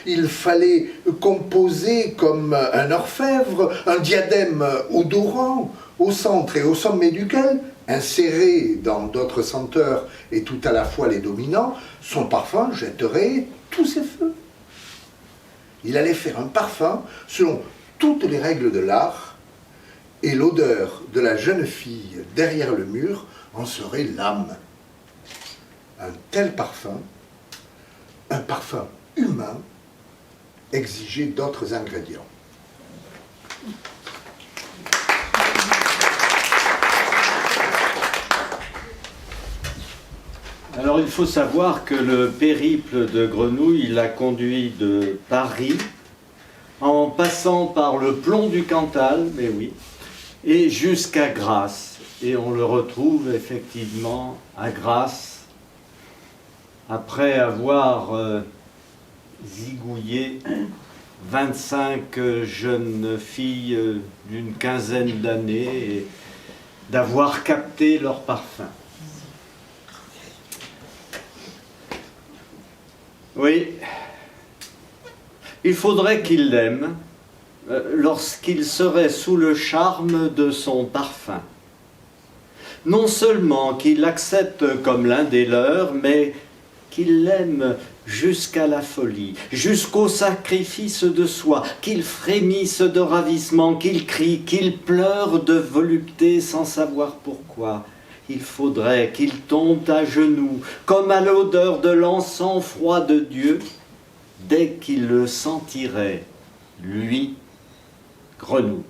[SPEAKER 2] Il fallait composer comme un orfèvre, un diadème odorant, au centre et au sommet duquel, inséré dans d'autres senteurs et tout à la fois les dominants, son parfum jetterait tous ses feux. Il allait faire un parfum selon toutes les règles de l'art, et l'odeur de la jeune fille derrière le mur en serait l'âme. Un tel parfum, un parfum humain, exigeait d'autres ingrédients.
[SPEAKER 15] Alors il faut savoir que le périple de Grenouille l'a conduit de Paris, en passant par le plomb du Cantal, mais oui, et jusqu'à Grasse. Et on le retrouve effectivement à Grasse, après avoir zigouillé 25 jeunes filles d'une quinzaine d'années et d'avoir capté leur parfum. Oui, il faudrait qu'il l'aime lorsqu'il serait sous le charme de son parfum. Non seulement qu'il l'accepte comme l'un des leurs, mais qu'il l'aime jusqu'à la folie, jusqu'au sacrifice de soi, qu'il frémisse de ravissement, qu'il crie, qu'il pleure de volupté sans savoir pourquoi. Il faudrait qu'il tombe à genoux, comme à l'odeur de l'encens froid de Dieu, dès qu'il le sentirait, lui, Grenouille.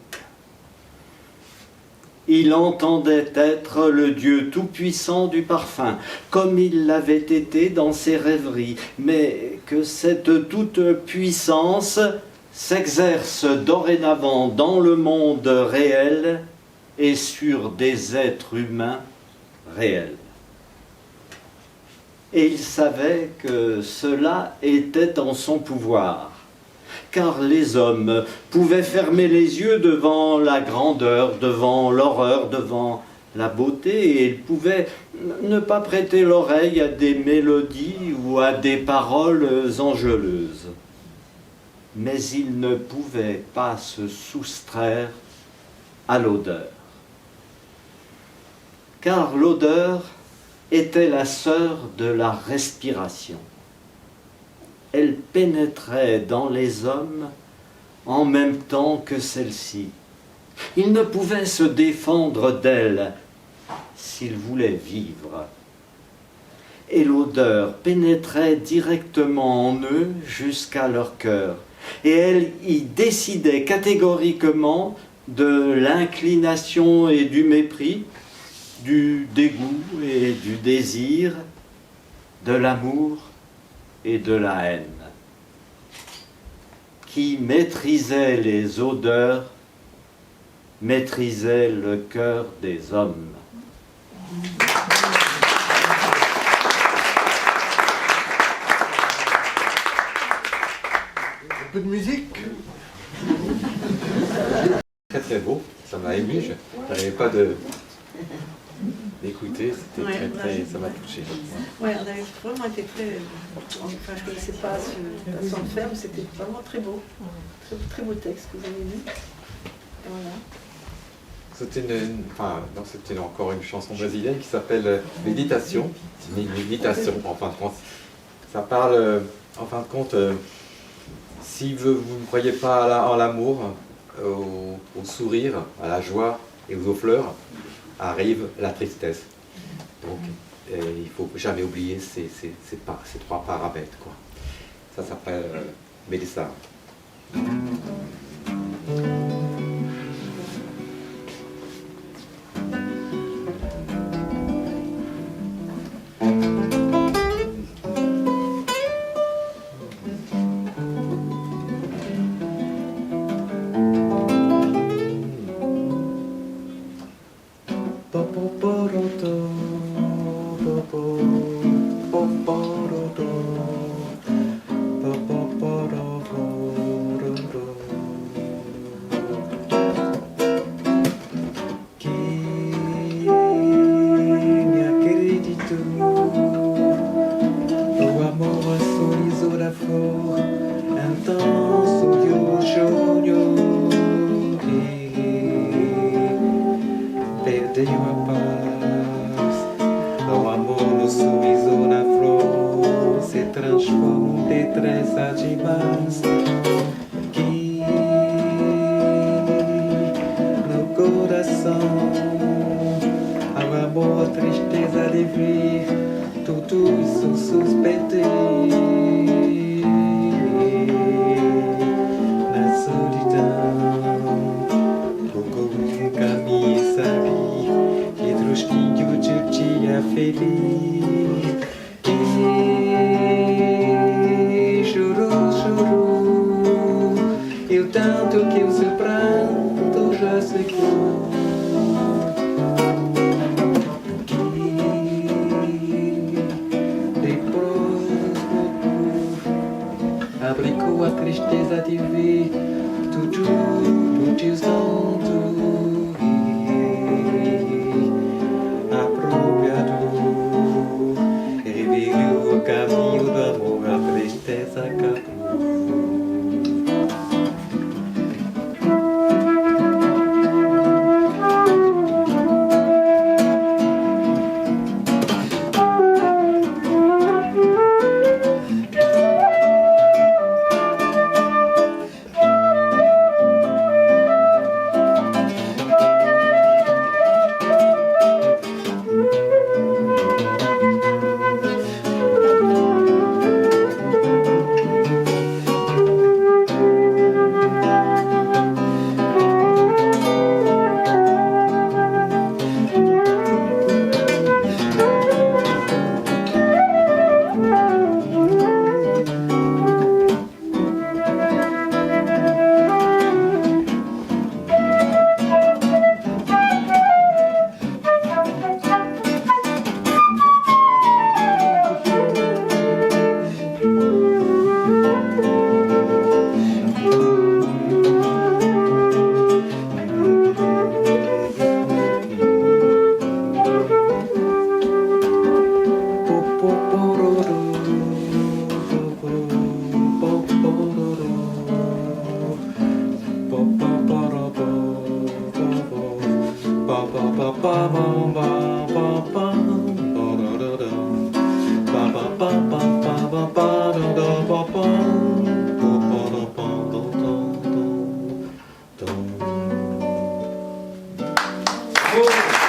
[SPEAKER 15] Il entendait être le Dieu tout-puissant du parfum, comme il l'avait été dans ses rêveries, mais que cette toute-puissance s'exerce dorénavant dans le monde réel et sur des êtres humains réels. Et il savait que cela était en son pouvoir, car les hommes pouvaient fermer les yeux devant la grandeur, devant l'horreur, devant la beauté, et ils pouvaient ne pas prêter l'oreille à des mélodies ou à des paroles enjôleuses. Mais ils ne pouvaient pas se soustraire à l'odeur. Car l'odeur était la sœur de la respiration. Elle pénétrait dans les hommes en même temps que celle-ci. Ils ne pouvaient se défendre d'elle s'ils voulaient vivre. Et l'odeur pénétrait directement en eux jusqu'à leur cœur. Et elle y décidait catégoriquement de l'inclination et du mépris, du dégoût et du désir, de l'amour et de la haine. Qui maîtrisait les odeurs, maîtrisait le cœur des hommes.
[SPEAKER 2] Un peu de musique.
[SPEAKER 1] Très très beau, ça m'a ému, je n'arrivais pas d'écouter, c'était très, ça m'a touché.
[SPEAKER 14] Ouais, on avait vraiment été très... Enfin, je ne connaissais pas ce façon de faire, mais c'était vraiment très beau. Très, très beau texte que vous avez lu. Voilà.
[SPEAKER 1] C'était encore une chanson brésilienne qui s'appelle Méditation. C'est une méditation, en fin de compte. Ça parle, en fin de compte, si vous ne croyez pas en l'amour, au sourire, à la joie et aux fleurs, arrive la tristesse. Donc, il ne faut jamais oublier ces trois paramètres, quoi. Ça s'appelle Mélissa. Oh